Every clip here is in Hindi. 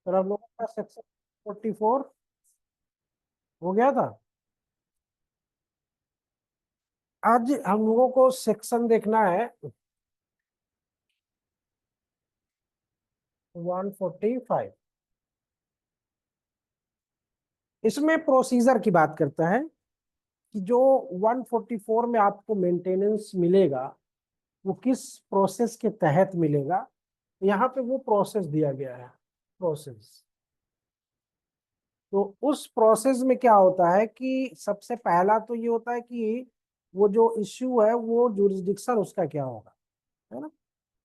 तो हम लोगों का सेक्शन 44 हो गया था। आज हम लोगों को सेक्शन देखना है 145। इसमें प्रोसीजर की बात करता है कि जो 144 में आपको मेंटेनेंस मिलेगा वो किस प्रोसेस के तहत मिलेगा। यहाँ पे वो प्रोसेस दिया गया है। प्रोसेस, तो उस प्रोसेस में क्या होता है कि सबसे पहला तो ये होता है कि वो जो इश्यू है वो जुरिस्डिक्शन उसका क्या होगा, है ना।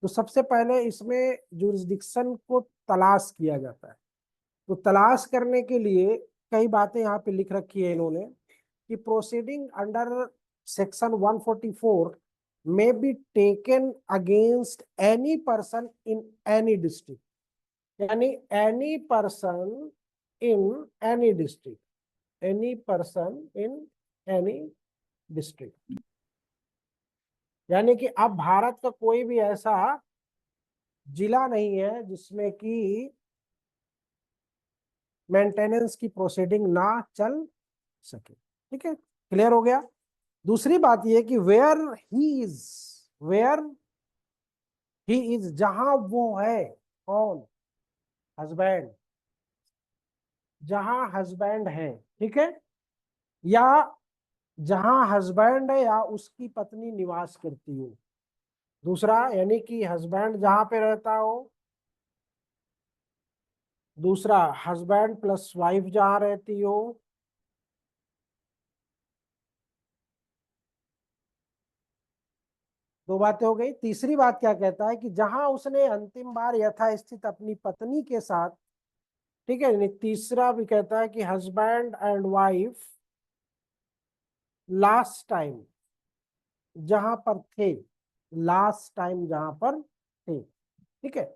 तो सबसे पहले इसमें जुरिस्डिक्शन को तलाश किया जाता है। तो तलाश करने के लिए कई बातें यहाँ पे लिख रखी है इन्होंने कि proceeding under section 144 may be taken against any person in any district, यानी any person in any district, any person in any district, यानी कि अब भारत का कोई भी ऐसा जिला नहीं है जिसमें कि मेंटेनेंस की प्रोसीडिंग ना चल सके। ठीक है, क्लियर हो गया। दूसरी बात यह कि वेयर ही इज, जहां वो है, कौन, हस्बैंड, जहां हस्बैंड है, ठीक है, या जहां हस्बैंड है या उसकी पत्नी निवास करती हो। दूसरा, यानी कि हस्बैंड जहां पे रहता हो, दूसरा हस्बैंड प्लस वाइफ जहां रहती हो, दो बातें हो गई। तीसरी बात क्या कहता है कि जहां उसने अंतिम बार यथास्थित अपनी पत्नी के साथ, ठीक है, यानी तीसरा भी कहता है कि husband and wife last time जहां पर थे, लास्ट टाइम जहां पर थे, ठीक है,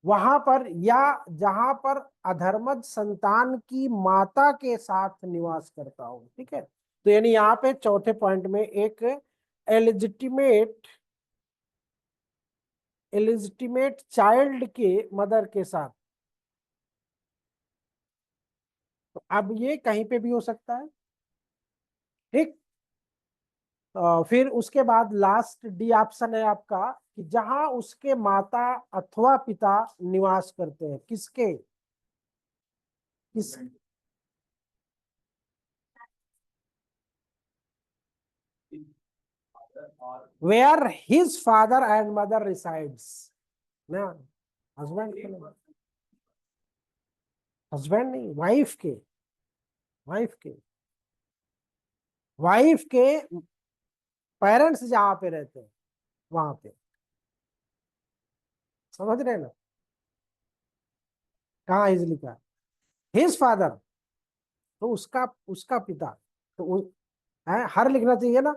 वहां पर, या जहां पर अधर्मज संतान की माता के साथ निवास करता हो। ठीक है, तो यानी यहाँ पे चौथे पॉइंट में एक एलिजिटिमेट एलिजिटिमेट चाइल्ड के मदर के साथ। तो अब ये कहीं पे भी हो सकता है। ठीक, फिर उसके बाद लास्ट डी ऑप्शन है आपका कि जहां उसके माता अथवा पिता निवास करते हैं, किसके, किस, where his father and mother resides ना, हस्बैंड के नहीं, हस्बैंड नहीं, वाइफ के, वाइफ के, वाइफ के पेरेंट्स जहां पे रहते हैं वहां पे, समझ रहे हैं ना। कहाँ हिज लिखा है, हिज फादर, तो उसका उसका पिता, तो है, हर लिखना चाहिए ना,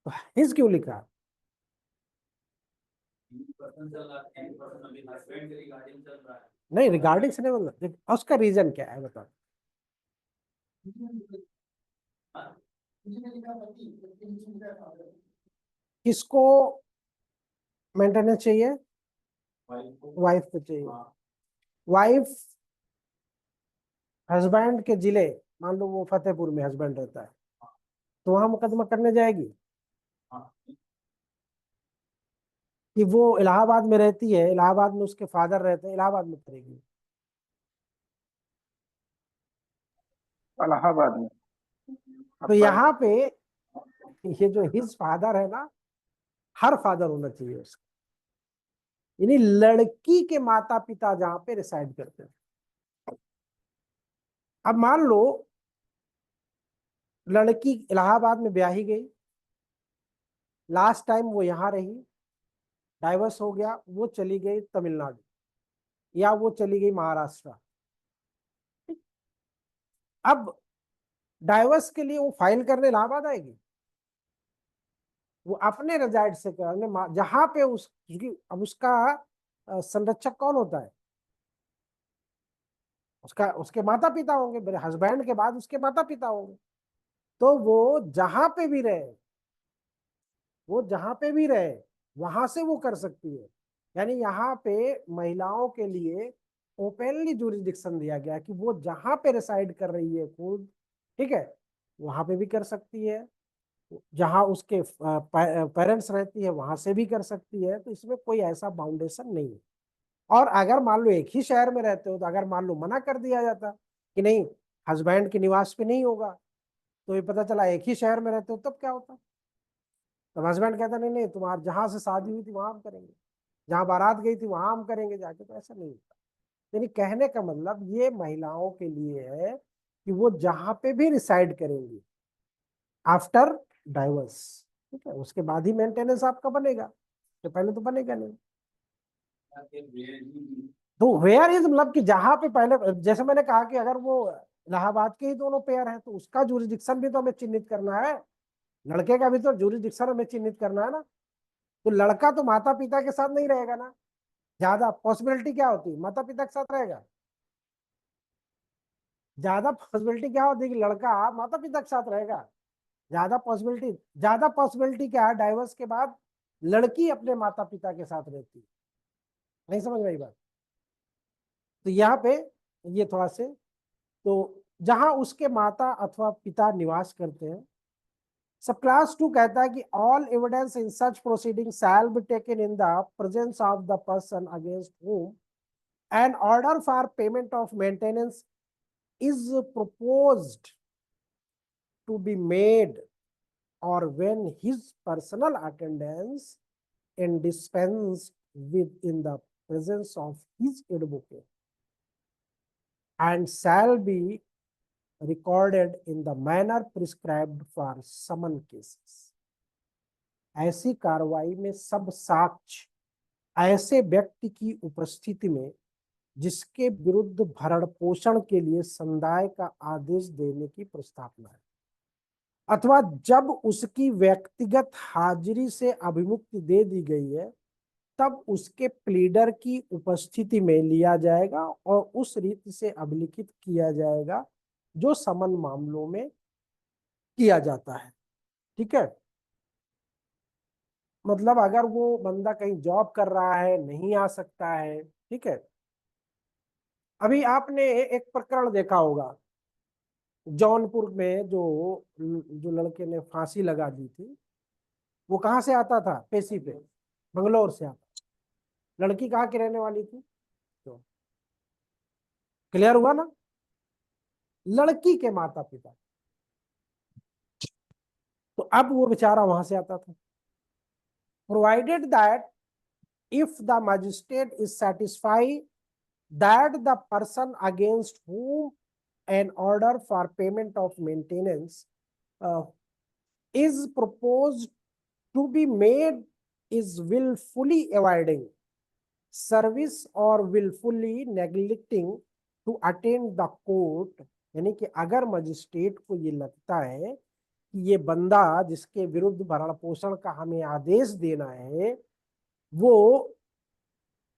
तो हिज क्यों लिखा है। नहीं, रिगार्डिंग से नहीं बोलना, उसका रीजन क्या है बताओ। किसको मेंटेनेंस चाहिए, वाइफ को चाहिए। वाइफ हस्बैंड के जिले, मान लो वो फतेहपुर में हस्बैंड रहता है, तो वहां मुकदमा करने जाएगी कि वो इलाहाबाद में रहती है, इलाहाबाद में उसके फादर रहते हैं, इलाहाबाद में करेगी। इलाहाबाद में। तो अब यहाँ पे ये जो हिज फादर है ना, हर फादर होना चाहिए उसका, यानी लड़की के माता पिता जहां पे रिसाइड करते हैं। अब मान लो लड़की इलाहाबाद में ब्याही गई, लास्ट टाइम वो यहाँ रही, डाइवर्स हो गया, वो चली गई तमिलनाडु या वो चली गई महाराष्ट्र। अब डाइवर्स के लिए वो फाइल करने इलाहाबाद आएगी, वो अपने रिजाइड से करने जहां पे अब उसका संरक्षक कौन होता है, उसका उसके माता पिता होंगे, मेरे हस्बैंड के बाद उसके माता पिता होंगे। तो वो जहां पे भी रहे, वो जहां पे भी रहे वहां से वो कर सकती है। यानी यहाँ पे महिलाओं के लिए ओपनली जुरिस्डिक्शन दिया गया कि वो जहां पे रिसाइड कर रही है खुद, ठीक है, वहां पे भी कर सकती है, जहां उसके पेरेंट्स रहती है वहां से भी कर सकती है। तो इसमें कोई ऐसा बाउंडेशन नहीं है। और अगर मान लो एक ही शहर में रहते हो, तो अगर मान लो मना कर दिया जाता कि नहीं, हस्बैंड के निवास पे नहीं होगा, तो ये पता चला एक ही शहर में रहते हो, तब क्या होता? तब हस्बैंड कहता नहीं नहीं, तुम्हारे जहां से शादी हुई थी वहां हम करेंगे, जहां बारात गई थी वहां हम करेंगे जाके। तो ऐसा नहीं होता। यानी कहने का मतलब ये महिलाओं के लिए है कि वो जहां पे भी रिसाइड करेंगी आफ्टर डाइवर्स, ठीक है, उसके बाद ही मेंटेनेंस आपका बनेगा, तो पहले तो बनेगा नहीं। तो वेयर इज मतलब कि जहां पे पहले, जैसे मैंने कहा कि अगर वो इलाहाबाद के ही दोनों पेयर हैं, तो उसका जुरिस्डिक्शन भी तो हमें चिन्हित करना है, लड़के का भी तो जुरिस्डिक्शन हमें चिन्हित करना है ना। तो लड़का तो माता पिता के साथ नहीं रहेगा ना, ज्यादा पॉसिबिलिटी क्या होती है माता पिता के साथ रहेगा, ज्यादा पॉसिबिलिटी क्या होती है कि लड़का माता पिता के साथ रहेगा। ज्यादा पॉसिबिलिटी क्या है, डाइवर्स के बाद लड़की अपने माता पिता के साथ रहती है। नहीं समझ में आई बात? तो यहाँ पे ये थोड़ा से, तो जहां उसके माता अथवा पिता निवास करते हैं। सब क्लास 2 कहता है कि all evidence in such proceeding shall be taken in the presence of the person against whom an order for payment of maintenance is proposed to be made, or when his personal attendance and dispensed with in the presence of his advocate, and shall be recorded in the manner prescribed for summon cases। ऐसी कार्रवाई में सब साक्ष्य ऐसे व्यक्ति की उपस्थिति में जिसके विरुद्ध भरण पोषण के लिए संदाय का आदेश देने की प्रस्तावना है, अथवा जब उसकी व्यक्तिगत हाजिरी से अभिमुक्ति दे दी गई है, तब उसके प्लीडर की उपस्थिति में लिया जाएगा और उस रीति से अभिलिखित किया जाएगा जो समन मामलों में किया जाता है। ठीक है, मतलब अगर वो बंदा कहीं जॉब कर रहा है, नहीं आ सकता है, ठीक है। अभी आपने एक प्रकरण देखा होगा, जौनपुर में जो जो लड़के ने फांसी लगा दी थी, वो कहाँ से आता था? पेशी पे, बंगलोर से आता। लड़की कहाँ की रहने वाली थी? तो क्लियर हुआ ना, लड़की के माता पिता। तो अब वो बेचारा वहां से आता था। Provided that if the magistrate is satisfied that the person against whom an order for payment of maintenance uh, is proposed to be made is willfully avoiding service or willfully neglecting to attend the court, यानी कि अगर मजिस्ट्रेट को ये लगता है कि ये बंदा जिसके विरुद्ध भरण पोषण का हमें आदेश देना है, वो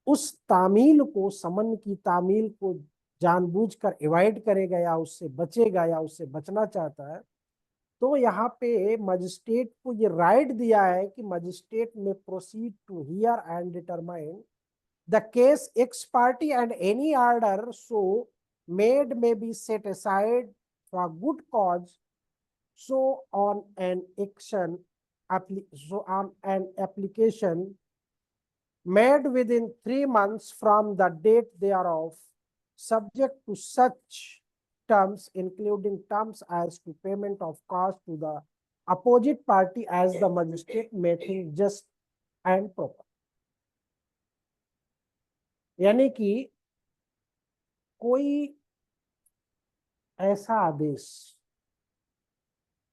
उस तामील को, समन की तामील को जानबूझकर अवॉइड करेगा या उससे बचेगा या उससे बचना चाहता है, तो यहाँ पे मजिस्ट्रेट को ये राइट दिया है कि magistrate may proceed to hear and determine the case ex parte and any order so made may be set aside for good cause, so on an action so on an application made within 3 months from the date thereof, subject to such terms, including terms as to payment of cost to the opposite party as the magistrate may think just and proper। यानी कि कोई ऐसा आदेश,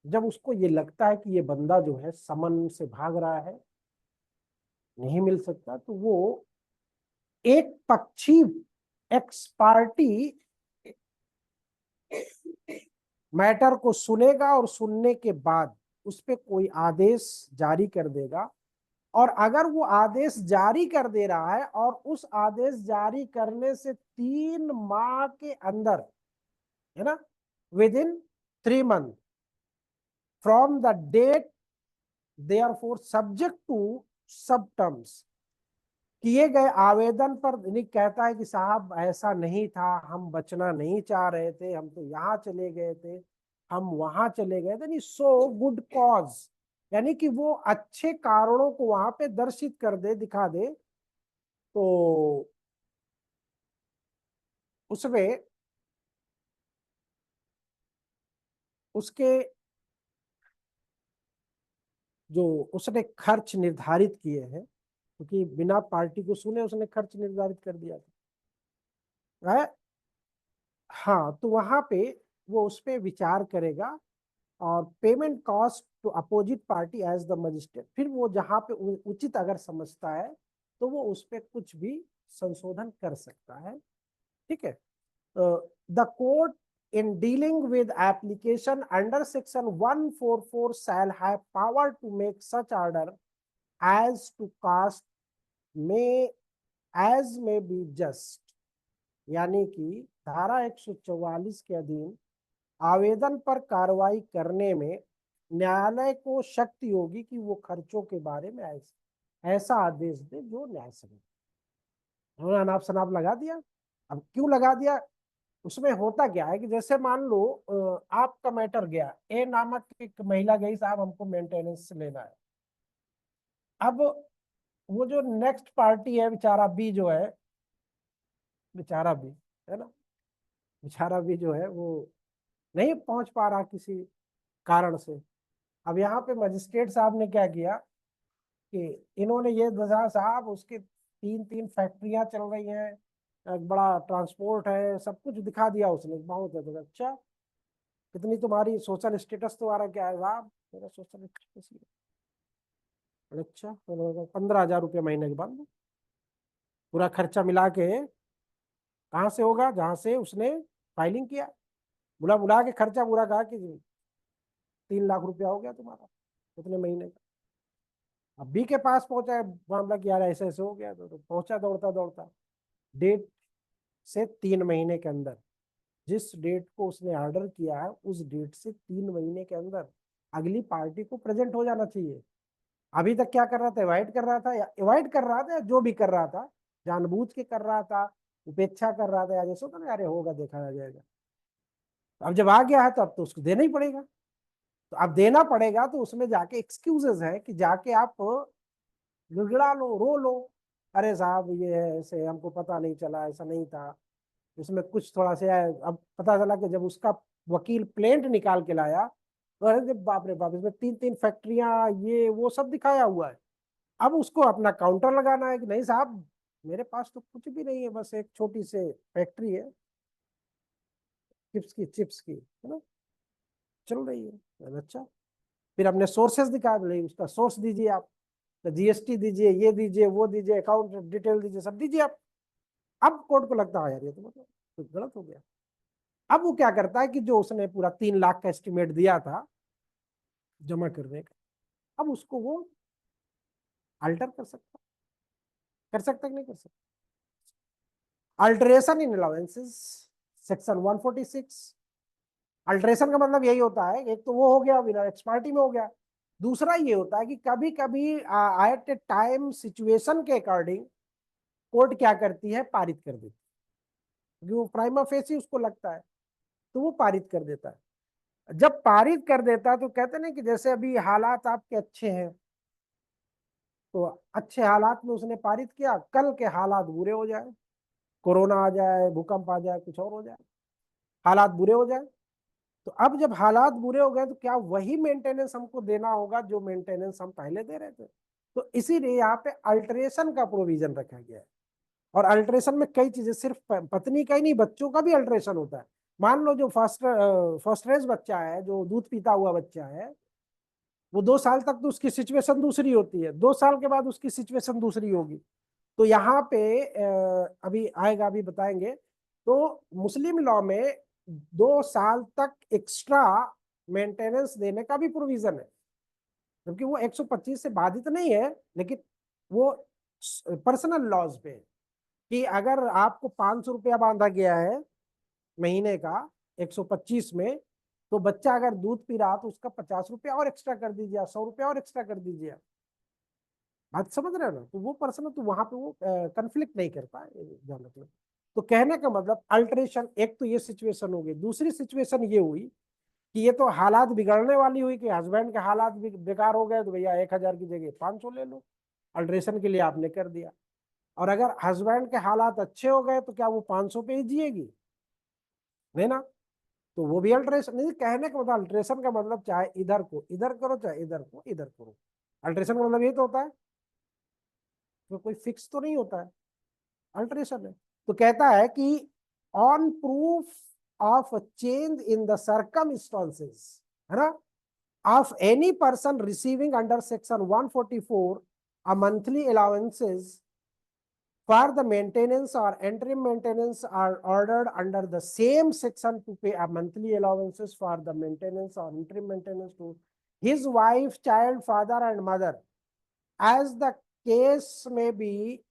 जब उसको ये लगता है कि ये बंदा जो है समन से भाग रहा है, नहीं मिल सकता, तो वो एक पक्षी एक्स पार्टी मैटर को सुनेगा और सुनने के बाद उस पर कोई आदेश जारी कर देगा। और अगर वो आदेश जारी कर दे रहा है और उस आदेश जारी करने से 3 माह के अंदर, है ना, within 3 month from the date, therefor subject to सब टर्म्स, किए गए आवेदन पर निक कहता है कि साहब ऐसा नहीं था, हम बचना नहीं चाह रहे थे, हम तो यहाँ चले गए थे, हम वहां चले गए थे, नहीं सो गुड कॉज, यानी कि वो अच्छे कारणों को वहां पे दर्शित कर दे, दिखा दे, तो उसमें उसके जो उसने खर्च निर्धारित किए हैं, क्योंकि बिना पार्टी को सुने उसने खर्च निर्धारित कर दिया था, हाँ, तो वहां पे वो उस पे विचार करेगा, और payment cost to opposite party as the magistrate, फिर वो जहां पे उचित अगर समझता है तो वो उस पे कुछ भी संशोधन कर सकता है। ठीक है, the court in dealing with application under section 144 shall have power to make such order as to cast may as may be just, यानी कि धारा 144 के अधीन आवेदन पर कार्रवाई करने में न्यायालय को शक्ति होगी कि वो खर्चों के बारे में ऐसा आदेश दे जो न्याय संगत। उन्होंने अनाप शनाप लगा दिया। अब क्यों लगा दिया, उसमें होता क्या है कि जैसे मान लो आपका मैटर गया, ए नामक एक महिला गई, साहब हमको मेंटेनेंस लेना है। अब वो जो नेक्स्ट पार्टी है बेचारा बी जो है, बेचारा बी है ना, बेचारा बी जो है वो नहीं पहुंच पा रहा किसी कारण से। अब यहाँ पे मजिस्ट्रेट साहब ने क्या किया कि इन्होंने ये दसा, साहब उसके तीन तीन फैक्ट्रियां चल रही हैं, एक बड़ा ट्रांसपोर्ट है, सब कुछ दिखा दिया उसने, बहुत है, तो अच्छा कितनी तुम्हारी सोशल स्टेटस, तुम्हारा क्या है साहब, मेरा सोशल स्टेटस अच्छा 15,000 रुपये महीने के बाद पूरा खर्चा मिला के कहाँ से होगा, जहां से उसने फाइलिंग किया, बुला बुला के खर्चा पूरा कहा कि 3 लाख रुपया हो गया तुम्हारा कितने महीने का। अब बी के पास पहुंचा है मामला कि यार ऐसे ऐसे हो गया, तो पहुंचा दौड़ता दौड़ता, डेट से 3 महीने के अंदर, जिस डेट को उसने ऑर्डर किया है उस डेट से 3 महीने के अंदर अगली पार्टी को प्रेजेंट हो जाना चाहिए। अभी तक क्या कर रहा था, अवॉइड कर रहा था, या अवॉइड कर रहा था या जो भी कर रहा था जानबूझ के कर रहा था, उपेक्षा कर रहा था, या जैसे होता ना, अरे होगा देखा जाएगा। अब जब आ गया है तो अब तो उसको देना ही पड़ेगा, तो अब देना पड़ेगा, तो उसमें जाके एक्सक्यूजेस है कि जाके आप गिड़गिड़ा लो, रो लो, अरे साहब ये है, ऐसे हमको पता नहीं चला, ऐसा नहीं था, इसमें कुछ थोड़ा सा है। अब पता चला कि जब उसका वकील प्लेंट निकाल के लाया तो अरे बाप रे बाप, इसमें तीन तीन फैक्ट्रियां ये वो सब दिखाया हुआ है। अब उसको अपना काउंटर लगाना है कि नहीं साहब मेरे पास तो कुछ भी नहीं है, बस एक छोटी सी फैक्ट्री है चिप्स की है ना, चल रही है। अच्छा, फिर अपने सोर्सेस दिखा, बोले उसका सोर्स दीजिए आप, तो जीएसटी दीजिए, ये दीजिए, वो दीजिए, अकाउंट डिटेल दीजिए, सब दीजिए आप। अब कोर्ट को लगता है यार ये तो मतलब तो गलत हो गया। अब वो क्या करता है कि जो उसने पूरा 3 लाख का एस्टिमेट दिया था जमा करने का, अब उसको वो अल्टर कर सकता कि नहीं कर सकता। अल्टरेशन इन अलाउंसेस, सेक्शन 146। अल्टरेशन का मतलब यही होता है, एक तो वो हो गया विनर एक्सपार्टी में हो गया, दूसरा ये होता है कि कभी कभी एट ए टाइम सिचुएशन के अकॉर्डिंग कोर्ट क्या करती है, पारित कर देती है, क्योंकि वो प्राइमा फेसी उसको लगता है तो वो पारित कर देता है। जब पारित कर देता है तो कहते ना कि जैसे अभी हालात आपके अच्छे हैं, तो अच्छे हालात में उसने पारित किया, कल के हालात बुरे हो जाए, कोरोना आ जाए, भूकंप आ जाए, कुछ और हो जाए, हालात बुरे हो जाए, तो अब जब हालात बुरे हो गए तो क्या वही मेंटेनेंस हमको देना होगा जो मेंटेनेंस हम पहले दे रहे थे। तो इसीलिए यहाँ पे अल्टरेशन का प्रोविजन रखा गया है। और अल्टरेशन में कई चीजें, सिर्फ पत्नी का ही नहीं, बच्चों का भी अल्टरेशन होता है। मान लो जो फर्स्ट रेज बच्चा है, जो दूध पीता हुआ बच्चा है, वो 2 साल तक तो उसकी सिचुएशन दूसरी होती है, 2 साल के बाद उसकी सिचुएशन दूसरी होगी। तो यहाँ पे अभी आएगा, अभी बताएंगे। तो मुस्लिम लॉ में 2 साल तक एक्स्ट्रा मेंटेनेंस देने का भी प्रोविजन है, क्योंकि वो 125 से बाधित नहीं है, लेकिन वो पर्सनल लॉज पे है कि अगर आपको 500 रुपया बांधा गया है महीने का 125 में, तो बच्चा अगर दूध पी रहा तो उसका 50 रुपया और एक्स्ट्रा कर दीजिए, 100 रुपया और एक्स्ट्रा कर दीजिए। बात समझ रहे हो ना? तो वो पर्सन तो वहां पे वो कंफ्लिक्ट नहीं करता है, ध्यान रखना। तो कहने का मतलब अल्टरेशन, एक तो ये सिचुएशन हो गई। दूसरी सिचुएशन ये हुई कि ये तो हालात बिगड़ने वाली हुई कि हस्बैंड के हालात बेकार हो गए, तो भैया 1,000 की जगह 500 ले लो, अल्टरेशन के लिए आपने कर दिया। और अगर हस्बैंड के हालात अच्छे हो गए तो क्या वो 500 पे ही जिएगी? नहीं ना। तो वो भी अल्टरेशन नहीं। कहने का मतलब अल्टरेशन का मतलब चाहे इधर को इधर करो, चाहे इधर को इधर करो, अल्टरेशन का मतलब ये तो होता है। तो कोई फिक्स तो नहीं होता है, अल्टरेशन है। तो कहता है कि on proof of change in the circumstances, है ना, of any person receiving under section 144 a monthly allowances for the maintenance or interim maintenance are ordered under the same section to pay a monthly allowances for the maintenance or interim maintenance to his wife, child, father and mother, as the case may be.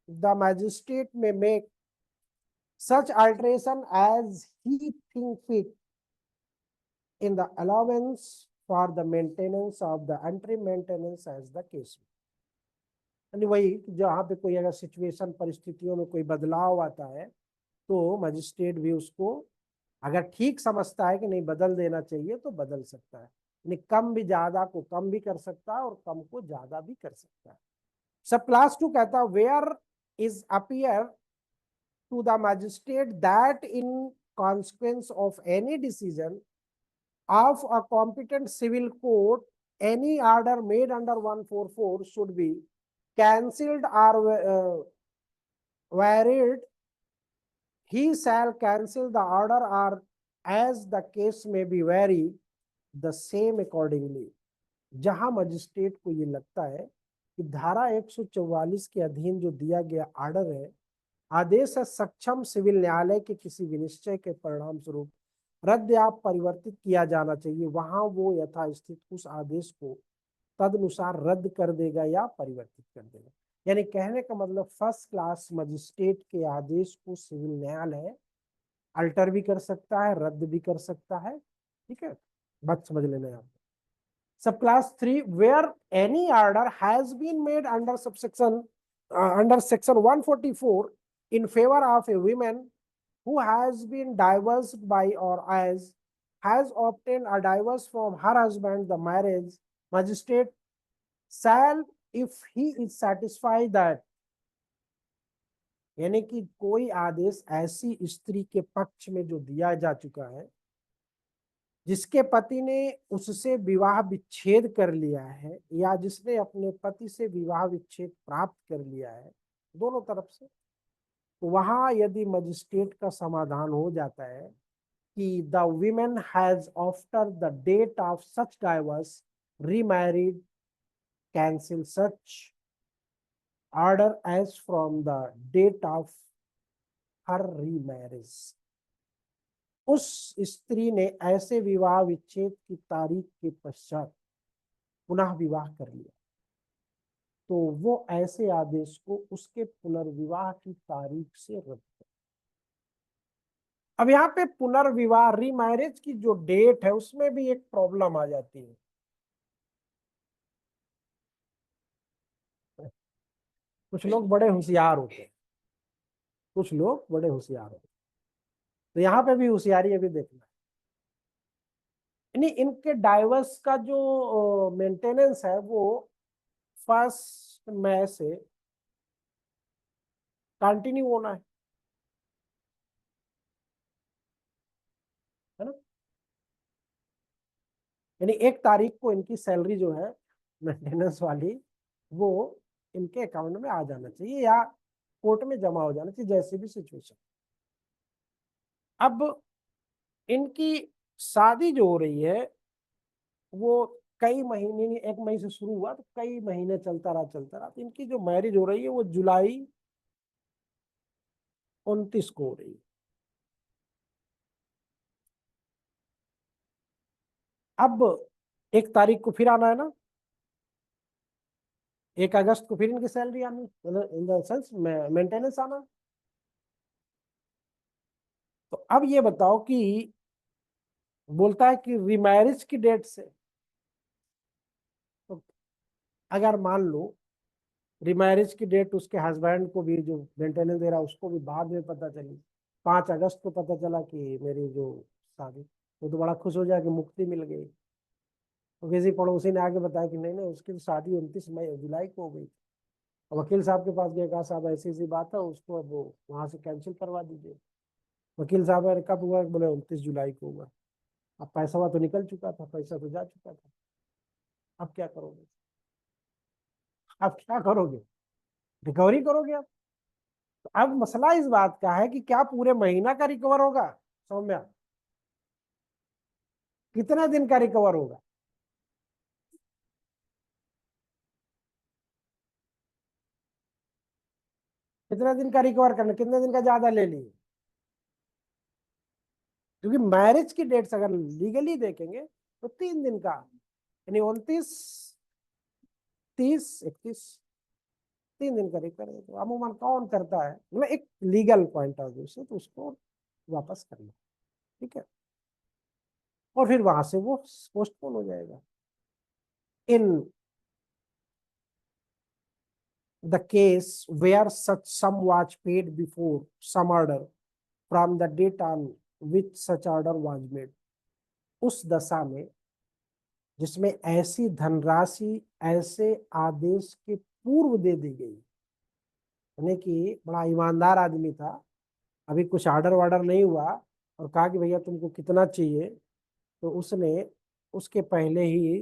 The magistrate may make such alteration as he think fit in the allowance for the maintenance of the interim maintenance as the case. यानी वही, जहाँ पे कोई अगर सिचुएशन परिस्थितियों में कोई बदलाव आता है तो मजिस्ट्रेट भी उसको अगर ठीक समझता है कि नहीं बदल देना चाहिए तो बदल सकता है। यानी कम भी ज्यादा को कम भी कर सकता है और कम को ज्यादा भी कर सकता है। सब क्लास 2 कहता है where is appear to the magistrate that in consequence of any decision of a competent civil court, any order made under 144 should be cancelled or varied. He shall cancel the order or as the case may be vary the same accordingly. जहां मजिस्ट्रेट को ये लगता है कि धारा 144 के अधीन जो दिया गया ऑर्डर है, आदेश है, सक्षम सिविल न्यायालय के किसी विनिश्चय के परिणाम स्वरूप रद्द या परिवर्तित किया जाना चाहिए, वहां वो यथास्थित उस आदेश को तदनुसार रद्द कर देगा या परिवर्तित कर देगा। यानी कहने का मतलब फर्स्ट क्लास मजिस्ट्रेट के आदेश को सिविल न्यायालय अल्टर भी कर सकता है, रद्द भी कर सकता है। ठीक है, बात समझ लेना आप। सब class 3 where any order has been made under subsection under section 144 in favor of a woman who has been divorced by or has obtained a divorce from her husband, the marriage magistrate shall, if he is satisfied that, यानी कि कोई आदेश ऐसी स्त्री के पक्ष में जो दिया जा चुका है जिसके पति ने उससे विवाह विच्छेद कर लिया है या जिसने अपने पति से विवाह विच्छेद प्राप्त कर लिया है, दोनों तरफ से, तो वहां यदि मजिस्ट्रेट का समाधान हो जाता है कि the women has after the date of such divorce remarried, cancel such order as from the date of her remarriage. उस स्त्री ने ऐसे विवाह विच्छेद की तारीख के पश्चात पुनः विवाह कर लिया तो वो ऐसे आदेश को उसके पुनर्विवाह की तारीख से रद्द कर। अब यहाँ पे पुनर्विवाह रीमैरिज की जो डेट है उसमें भी एक प्रॉब्लम आ जाती है। कुछ लोग बड़े होशियार होते हैं, कुछ लोग बड़े होशियार होते हैं, तो यहाँ पे भी होशियारी अभी देखना है। यानी इनके डाइवर्स का जो मेंटेनेंस है वो 1 मई से कंटिन्यू होना है ना। यानी 1 तारीख को इनकी सैलरी जो है मेंटेनेंस वाली वो इनके अकाउंट में आ जाना चाहिए या कोर्ट में जमा हो जाना चाहिए, जैसी भी सिचुएशन। अब इनकी शादी जो हो रही है वो कई महीने, 1 मई से शुरू हुआ तो कई महीने चलता रहा तो इनकी जो मैरिज हो रही है वो जुलाई 29 को हो रही है। अब 1 तारीख को फिर आना है ना, 1 अगस्त को फिर इनकी सैलरी आनी, इन द सेंस मेंटेनेंस आना। तो अब ये बताओ कि बोलता है कि रिमैरिज की डेट से, तो अगर मान लो रिमैरिज की डेट उसके हस्बैंड को भी, जो मेंटेनेंस दे रहा उसको भी बाद में पता चली। 5 अगस्त को पता चला कि मेरी जो शादी, वो तो बड़ा खुश हो जाए कि मुक्ति मिल गई। तो किसी पड़ोसी ने आगे बताया कि नहीं नहीं, उसकी तो शादी 29 जुलाई को हो गई। और वकील साहब के पास गए, कहा साहब ऐसी ऐसी बात है, उसको अब वो वहां से कैंसिल करवा दीजिए। वकील साहब ने कब हुआ, बोले 29 जुलाई को हुआ। अब पैसा हुआ तो निकल चुका था, पैसा तो जा चुका था। अब क्या करोगे? अब क्या करोगे? रिकवरी करोगे अब? तो अब मसला इस बात का है कि क्या पूरे महीना का रिकवर होगा सौम्या? कितने दिन का रिकवर होगा? कितने दिन का रिकवर करना, कितने दिन का ज्यादा ले लिए? क्योंकि मैरिज की डेट्स अगर लीगली देखेंगे तो 3 दिन का, यानी 29, 30, 31, 3 दिन का रिकवर है। तो अमूमन कौन करता है, मतलब एक लीगल पॉइंट ऑफ व्यू से, तो उसको वापस करना। ठीक है, और फिर वहां से वो पोस्टपोन हो जाएगा। इन the case where such sum was paid before some order from the date on which such order was made, उस दशा में जिसमें ऐसी धनराशि ऐसे आदेश के पूर्व दे दी गई, यानी कि बड़ा ईमानदार आदमी था, अभी कुछ ऑर्डर वार्डर नहीं हुआ, और कहा कि भैया तुमको कितना चाहिए, तो उसने उसके पहले ही,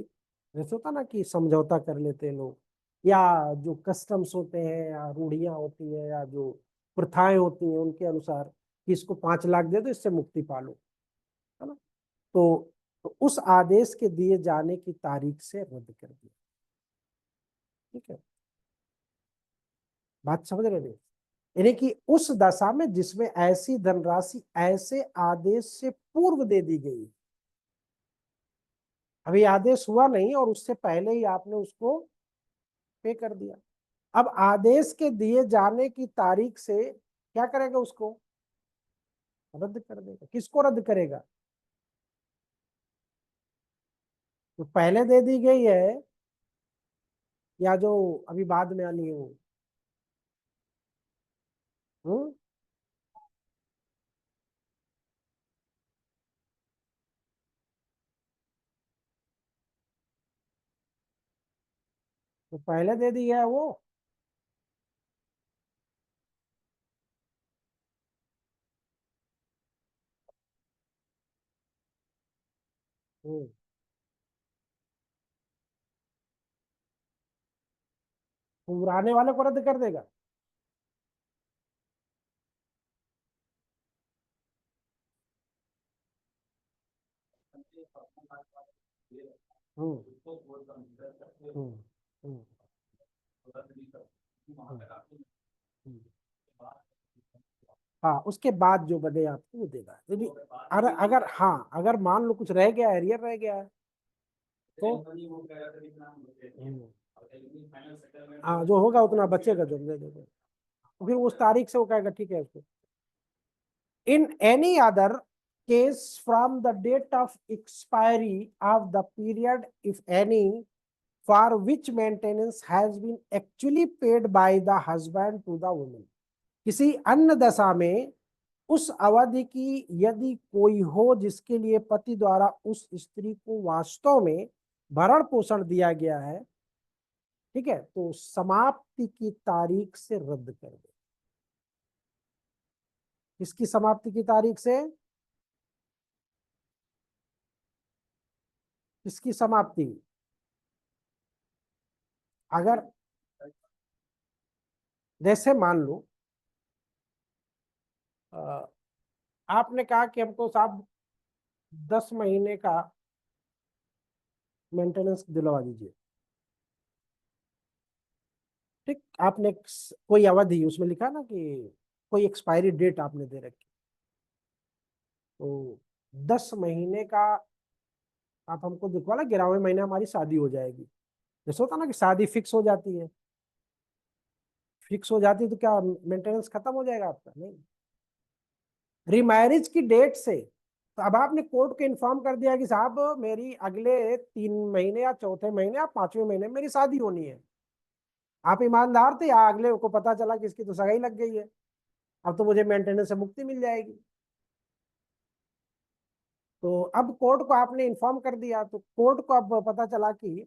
जैसे होता ना कि समझौता कर लेते हैं लोग, या जो कस्टम्स होते हैं या रूढ़ियां होती है या जो प्रथाएं होती हैं उनके अनुसार, कि इसको 5 लाख दे दो, इससे मुक्ति पालो, है ना। तो उस आदेश के दिए जाने की तारीख से रद्द कर दिया। ठीक है, बात समझ रहे हैं? यानी कि उस दशा में जिसमें ऐसी धनराशि ऐसे आदेश से पूर्व दे दी गई, अभी आदेश हुआ नहीं और उससे पहले ही आपने उसको पे कर दिया, अब आदेश के दिए जाने की तारीख से क्या करेगा, उसको रद्द कर देगा। किसको रद्द करेगा? तो पहले दे दी गई है या जो अभी बाद में आनी है वो? हम्म? तो पहले दे दी है वो। हम्म। पुराने वाले को रद्द कर देगा। हम्म। हम्म। हम्म। हम्म। हाँ, उसके बाद जो बने आपको वो देगा, यदि अगर अगर हाँ, अगर मान लो कुछ रह गया है, एरियर रह गया है, तो हाँ, जो होगा उतना बचेगा जो दे देगा। तो फिर उस तारीख से वो कहेगा ठीक है उसको। In any other case from the date of expiry of the period, if any, for which maintenance has been actually paid by the husband to the woman, किसी अन्य दशा में उस अवधि की यदि कोई हो जिसके लिए पति द्वारा उस स्त्री को वास्तव में भरण पोषण दिया गया है, ठीक है, तो समाप्ति की तारीख से रद्द कर दे। किसकी समाप्ति की तारीख से? किसकी समाप्ति? अगर जैसे मान लो आपने कहा कि हमको साहब 10 महीने का मेंटेनेंस दिलवा दीजिए। ठीक, आपने कोई अवधि उसमें लिखा ना कि कोई एक्सपायरी डेट आपने दे रखी, तो 10 महीने का आप हमको दिखवा ना, 11वें महीने हमारी शादी हो जाएगी। जैसे होता ना कि शादी फिक्स हो जाती है, फिक्स हो जाती है तो क्या मेंटेनेंस खत्म हो जाएगा आपका? नहीं, रीमैरिज की डेट से। तो अब आपने कोर्ट को इन्फॉर्म कर दिया कि साहब मेरी अगले 3 महीने या चौथे महीने या 5वें महीने मेरी शादी होनी है। आप ईमानदार थे, या अगले को पता चला कि इसकी तो सगाई लग गई है, अब तो मुझे मेंटेनेंस से मुक्ति मिल जाएगी। तो अब कोर्ट को आपने इन्फॉर्म कर दिया, तो कोर्ट को अब पता चला कि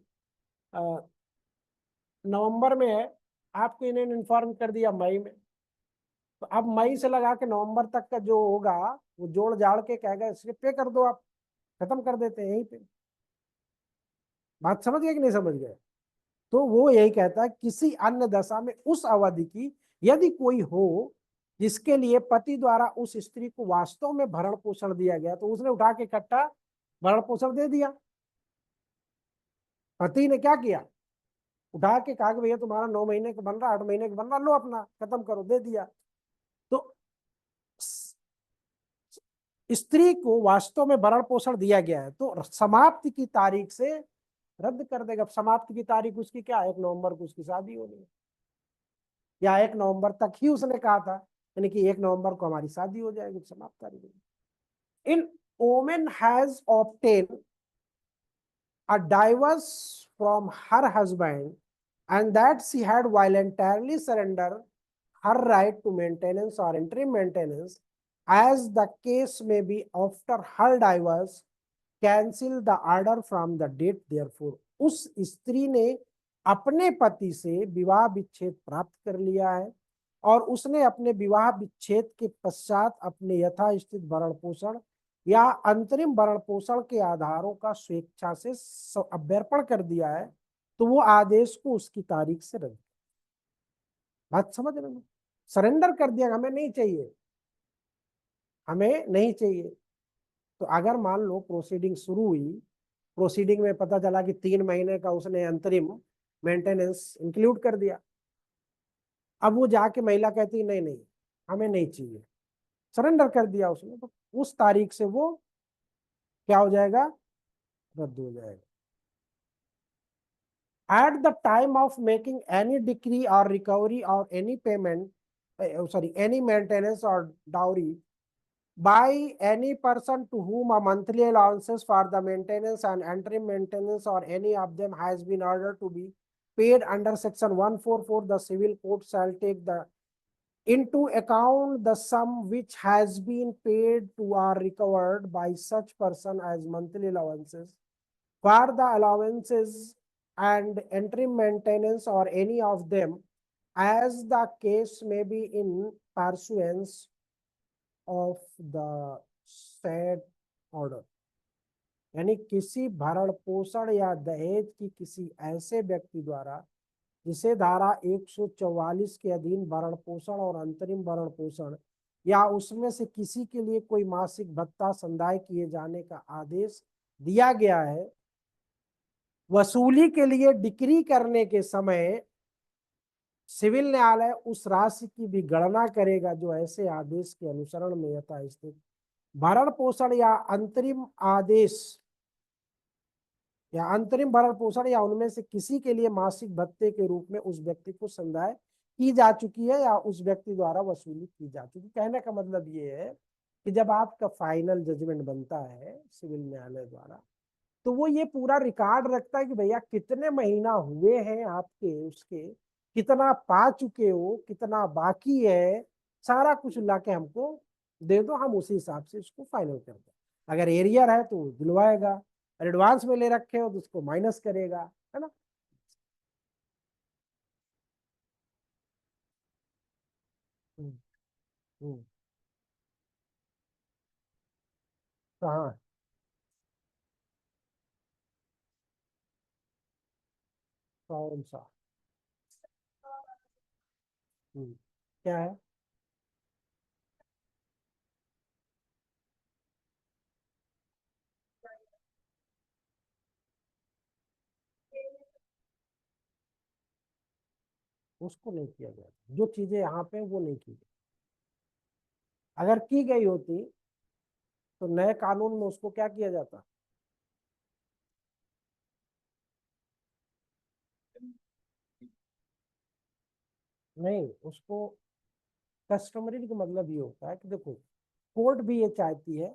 नवंबर में है, आपको इन्होंने इन्फॉर्म कर दिया मई में। तो अब मई से लगा के नवंबर तक का जो होगा वो जोड़ जाड़ के कहेगा इसके पे कर दो, आप खत्म कर देते हैं यहीं पे। बात समझ गए कि नहीं समझ गए? तो वो यही कहता है किसी अन्य दशा में उस अवधि की यदि कोई हो जिसके लिए पति द्वारा उस स्त्री को वास्तव में भरण पोषण दिया गया, तो उसने उठा के इकट्ठा भरण पोषण दे दिया। पति ने क्या किया, उठा के कहा कि भैया तुम्हारा 9 महीने का बन रहा, 8 महीने का बन रहा, लो अपना खत्म करो, दे दिया। तो स्त्री को वास्तव में भरण पोषण दिया गया है, तो समाप्ति की तारीख से रद्द कर देगा। समाप्ति की तारीख उसकी क्या, 1 नवंबर को उसकी शादी होनी है, या 1 नवंबर तक ही उसने कहा था, यानी कि 1 नवंबर को हमारी शादी हो जाएगी, समाप्त तारीख। इन woman has obtained a divorce from her husband and that she had voluntarily surrendered her right to maintenance or interim maintenance, as the case may be after her divorce, cancel the order from the date therefore। उस स्त्री ने अपने पति से विवाह विच्छेद प्राप्त कर लिया है, और उसने अपने विवाह विच्छेद के पश्चात अपने यथास्थित भरण पोषण या अंतरिम भरण पोषण के आधारों का स्वेच्छा से अभ्यर्पण कर दिया है, तो वो आदेश को उसकी तारीख से रद्द। बात समझ रहे हैं? सरेंडर कर दिया, हमें नहीं चाहिए, हमें नहीं चाहिए। तो अगर मान लो प्रोसीडिंग शुरू हुई, प्रोसीडिंग में पता चला कि 3 महीने का उसने अंतरिम मेंटेनेंस इंक्लूड कर दिया, अब वो जाके महिला कहती नहीं नहीं हमें नहीं चाहिए, सरेंडर कर दिया उसने, तो उस तारीख से वो क्या हो जाएगा, रद्द हो जाएगा। At the time of making any decree or recovery or any payment, any maintenance or dowry by any person to whom a monthly allowances for the maintenance and interim maintenance or any of them has been ordered to be paid under section 144, the civil court shall take the into account the sum which has been paid to or recovered by such person as monthly allowances for the allowances and interim maintenance or any of them, as the case may be, in pursuance of the said order। यानी किसी भरण पोषण या दहेज की किसी ऐसे व्यक्ति द्वारा जिसे धारा 144 के अधीन भरण पोषण और अंतरिम भरण पोषण या उसमें से किसी के लिए कोई मासिक भत्ता संदाय किए जाने का आदेश दिया गया है, वसूली के लिए डिक्री करने के समय सिविल न्यायालय उस राशि की भी गणना करेगा जो ऐसे आदेश के अनुसरण में यथास्थित भरण पोषण या अंतरिम आदेश या अंतरिम भरण पोषण या उनमें से किसी के लिए मासिक भत्ते के रूप में उस व्यक्ति को संदाय की जा चुकी है या उस व्यक्ति द्वारा वसूली की जा चुकी। कहने का मतलब ये है कि जब आपका फाइनल जजमेंट बनता है सिविल न्यायालय द्वारा, तो वो ये पूरा रिकॉर्ड रखता है कि भैया कितने महीना हुए हैं आपके, उसके कितना पा चुके हो, कितना बाकी है, सारा कुछ ला के हमको दे दो, हम उसी हिसाब से उसको फाइनल कर दें। अगर एरियर है तो दिलवाएगा, और एडवांस में ले रखे हो तो उसको माइनस करेगा, है ना। हम्म, हम्म, कहाँ? कौन सा? क्या है? उसको नहीं किया गया, जो चीजें यहाँ पे वो नहीं की गई। अगर की गई होती तो नए कानून में उसको क्या किया जाता? नहीं, उसको कस्टमरी का मतलब ये होता है कि देखो, कोर्ट भी ये चाहती है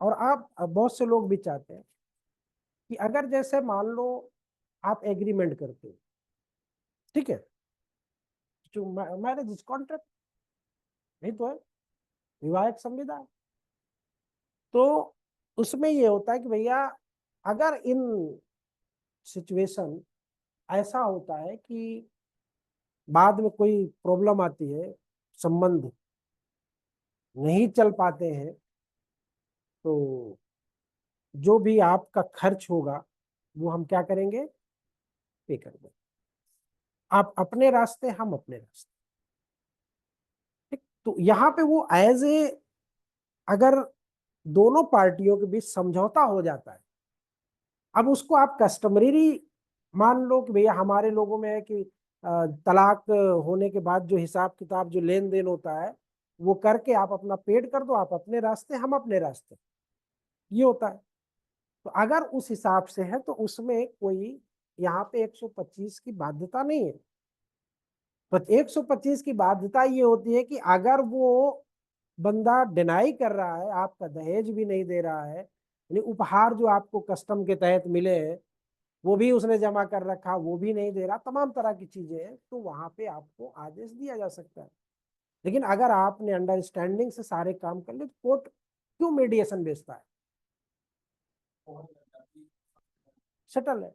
और आप बहुत से लोग भी चाहते हैं कि अगर जैसे मान लो आप एग्रीमेंट करते हो, ठीक है, टू मैरिज इज कॉन्ट्रैक्ट, नहीं तो है विवाहिक संविदा। तो उसमें ये होता है कि भैया अगर इन सिचुएशन ऐसा होता है कि बाद में कोई प्रॉब्लम आती है, संबंध नहीं चल पाते हैं, तो जो भी आपका खर्च होगा वो हम क्या करेंगे, पे कर देंगे। आप अपने रास्ते, हम अपने रास्ते। ठीक, तो यहाँ पे वो एज ए, अगर दोनों पार्टियों के बीच समझौता हो जाता है, अब उसको आप कस्टमरी मान लो कि भैया हमारे लोगों में है कि तलाक होने के बाद जो हिसाब किताब जो लेन देन होता है वो करके आप अपना पेड कर दो, आप अपने रास्ते हम अपने रास्ते, ये होता है। तो अगर उस हिसाब से है तो उसमें कोई यहाँ पे 125 की बाध्यता नहीं है। तो 125 की बाध्यता ये होती है कि अगर वो बंदा डिनाई कर रहा है, आपका दहेज भी नहीं दे रहा है, यानी उपहार जो आपको कस्टम के तहत मिले हैं वो भी उसने जमा कर रखा, वो भी नहीं दे रहा, तमाम तरह की चीजें हैं, तो वहां पे आपको आदेश दिया जा सकता है। लेकिन अगर आपने अंडरस्टैंडिंग से सारे काम कर लिए तो कोर्ट क्यों मीडिएशन भेजता है, सेटल है।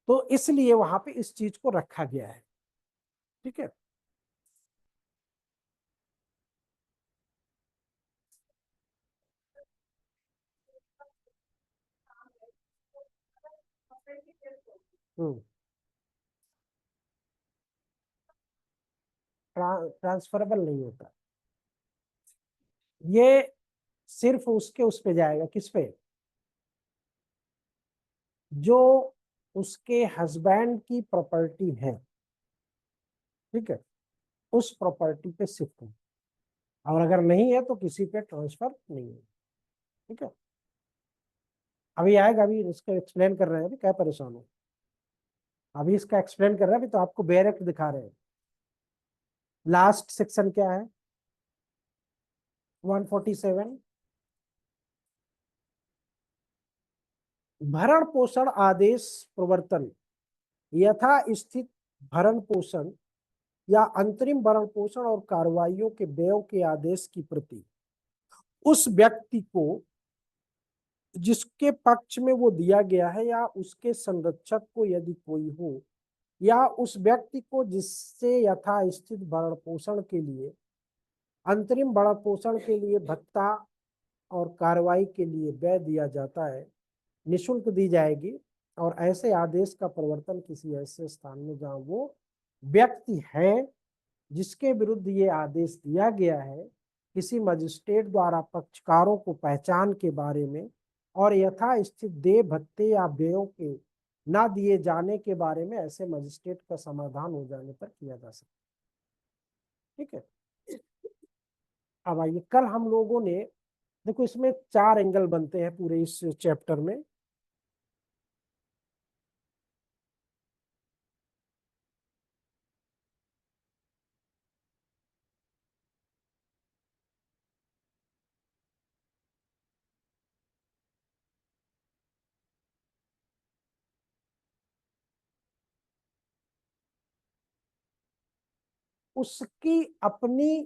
तो इसलिए वहां पे इस चीज को रखा गया है। ठीक है। ट्रांसफरेबल नहीं होता ये, सिर्फ उसके उस पे जाएगा, किस पे, जो उसके हस्बैंड की प्रॉपर्टी है, ठीक है, उस प्रॉपर्टी पे शिफ्ट हो, और अगर नहीं है तो किसी पे ट्रांसफर नहीं है। ठीक है, अभी आएगा, अभी इसको एक्सप्लेन कर रहे हैं, अभी क्या परेशान हो, अभी इसका एक्सप्लेन कर रहे हैं, अभी तो आपको डायरेक्ट दिखा रहे हैं। लास्ट सेक्शन क्या है, 147, भरण पोषण आदेश प्रवर्तन, यथा स्थित भरण पोषण या अंतरिम भरण पोषण और कार्रवाइयों के व्यय के आदेश की प्रति उस व्यक्ति को जिसके पक्ष में वो दिया गया है या उसके संरक्षक को यदि कोई हो, या उस व्यक्ति को जिससे यथास्थित भरण पोषण के लिए, अंतरिम भरण पोषण के लिए भत्ता और कार्रवाई के लिए व्यय दिया जाता है, निःशुल्क दी जाएगी। और ऐसे आदेश का प्रवर्तन किसी ऐसे स्थान में जहां वो व्यक्ति है जिसके विरुद्ध ये आदेश दिया गया है, किसी मजिस्ट्रेट द्वारा पक्षकारों को पहचान के बारे में और यथास्थित देय भत्ते या व्ययों के ना दिए जाने के बारे में ऐसे मजिस्ट्रेट का समाधान हो जाने पर किया जा सकता है। ठीक है। अब आइए, कल हम लोगों ने, देखो इसमें 4 एंगल बनते हैं पूरे इस चैप्टर में। उसकी अपनी,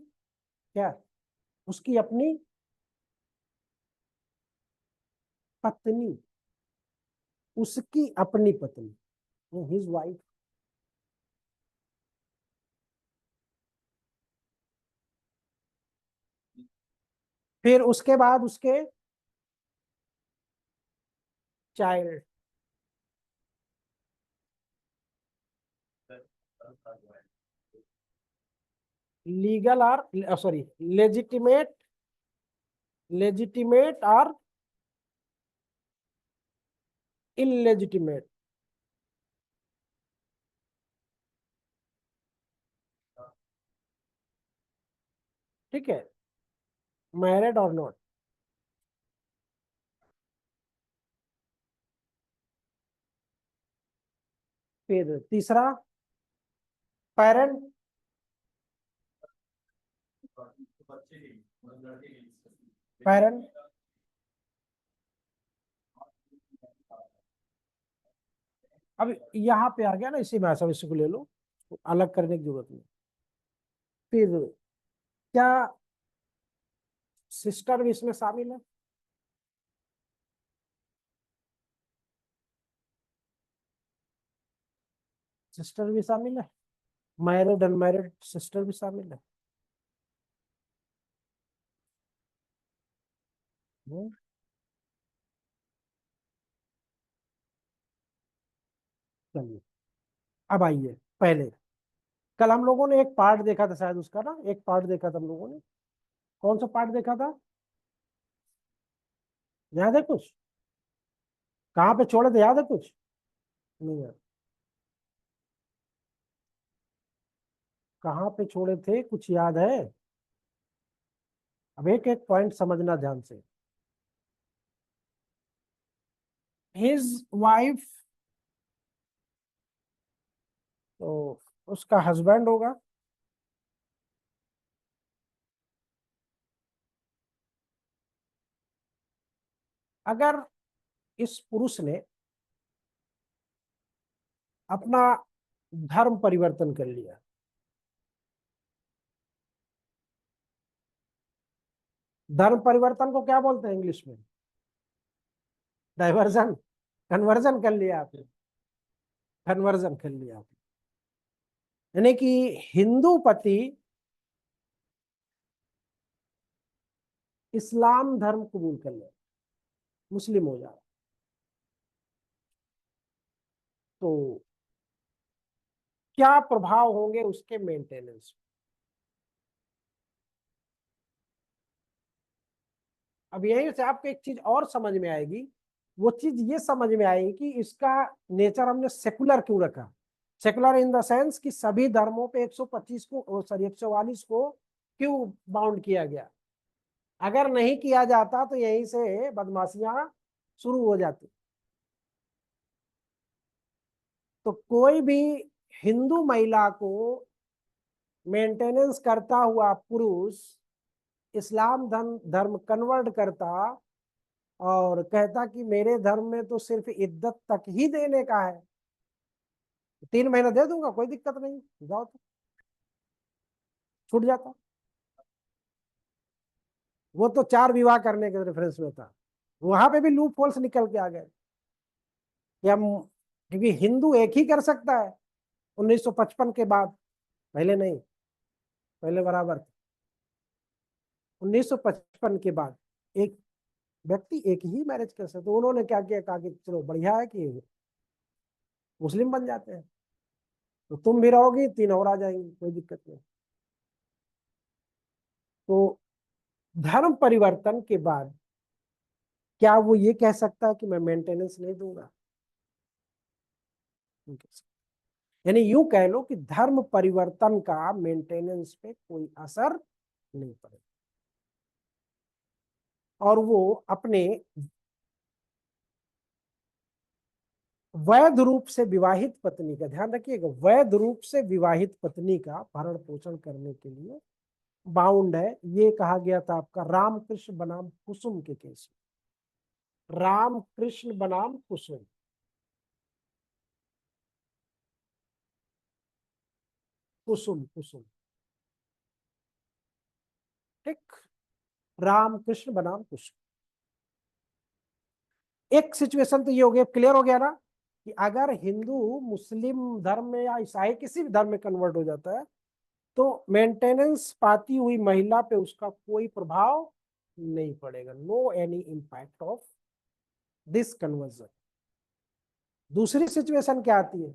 क्या, उसकी अपनी पत्नी, उसकी अपनी पत्नी, हिज वाइफ। फिर उसके बाद उसके चाइल्ड, लीगल और सॉरी लेजिटिमेट, लेजिटिमेट और इलेजिटिमेट। ठीक है, मैरिड और नॉट। फिर तीसरा, पेरेंट, पेरेंट। अब यहाँ पे आ गया ना, इसी में सब इसको ले लो, तो अलग करने की जरूरत नहीं। फिर क्या सिस्टर भी इसमें शामिल है? सिस्टर भी शामिल है, मैरिड अनमैरिड सिस्टर भी शामिल है। हम्म, चलिए अब आइए पहले। कल हम लोगों ने एक पार्ट देखा था शायद उसका ना, एक पार्ट देखा था हम लोगों ने। कौन सा पार्ट देखा था? याद है कुछ? कहाँ पे छोड़े थे, याद है कुछ? नहीं याद। कहाँ पे छोड़े थे, कुछ याद है? अब एक एक पॉइंट समझना ध्यान से। हिज वाइफ, तो उसका हस्बैंड होगा। अगर इस पुरुष ने अपना धर्म परिवर्तन कर लिया, धर्म परिवर्तन को क्या बोलते हैं इंग्लिश में? डाइवर्जन, कन्वर्जन कर लिया आपने, कन्वर्जन कर लिया आपने। यानी कि हिंदू पति इस्लाम धर्म कबूल कर ले, मुस्लिम हो जाए, तो क्या प्रभाव होंगे उसके मेंटेनेंस? अब यही से आपको एक चीज और समझ में आएगी। वो चीज ये समझ में आएगी कि इसका नेचर हमने सेकुलर क्यों रखा। सेकुलर इन द सेंस कि सभी धर्मों पे 125 को, सॉरी 144 को क्यों बाउंड किया गया। अगर नहीं किया जाता तो यहीं से बदमाशियां शुरू हो जाती। तो कोई भी हिंदू महिला को मेंटेनेंस करता हुआ पुरुष इस्लाम धर्म धर्म कन्वर्ट करता और कहता कि मेरे धर्म में तो सिर्फ इद्दत तक ही देने का है, 3 महीना दे दूंगा कोई दिक्कत नहीं, जाओ तो छूट जाता। वो तो 4 विवाह करने के रेफरेंस में था। वहां पे भी लूप होल्स निकल के आ गए कि हम, क्योंकि हिंदू एक ही कर सकता है 1955 के बाद, पहले नहीं, पहले बराबर था। 1955 के बाद एक व्यक्ति एक ही मैरिज कर सकते, तो उन्होंने क्या किया, कहा कि चलो बढ़िया है कि मुस्लिम बन जाते हैं, तो तुम भी रहोगी, 3 और आ जाएंगी, कोई दिक्कत नहीं। तो धर्म परिवर्तन के बाद क्या वो ये कह सकता है कि मैं मेंटेनेंस नहीं दूंगा? नहीं कह सकता। यानी यूं कह लो कि धर्म परिवर्तन का मेंटेनेंस पे कोई असर नहीं पड़ेगा, और वो अपने वैध रूप से विवाहित पत्नी का, ध्यान रखिएगा, वैध रूप से विवाहित पत्नी का भरण पोषण करने के लिए बाउंड है। ये कहा गया था आपका रामकृष्ण बनाम कुसुम के केस में, रामकृष्ण बनाम कुसुम, कुसुम कुसुम, ठीक, रामकृष्ण बनाम कुसुम। एक सिचुएशन तो ये हो गया, क्लियर हो गया ना, कि अगर हिंदू मुस्लिम धर्म में या ईसाई किसी भी धर्म में कन्वर्ट हो जाता है तो मेंटेनेंस पाती हुई महिला पे उसका कोई प्रभाव नहीं पड़ेगा, no any impact of this conversion. दूसरी सिचुएशन क्या आती है?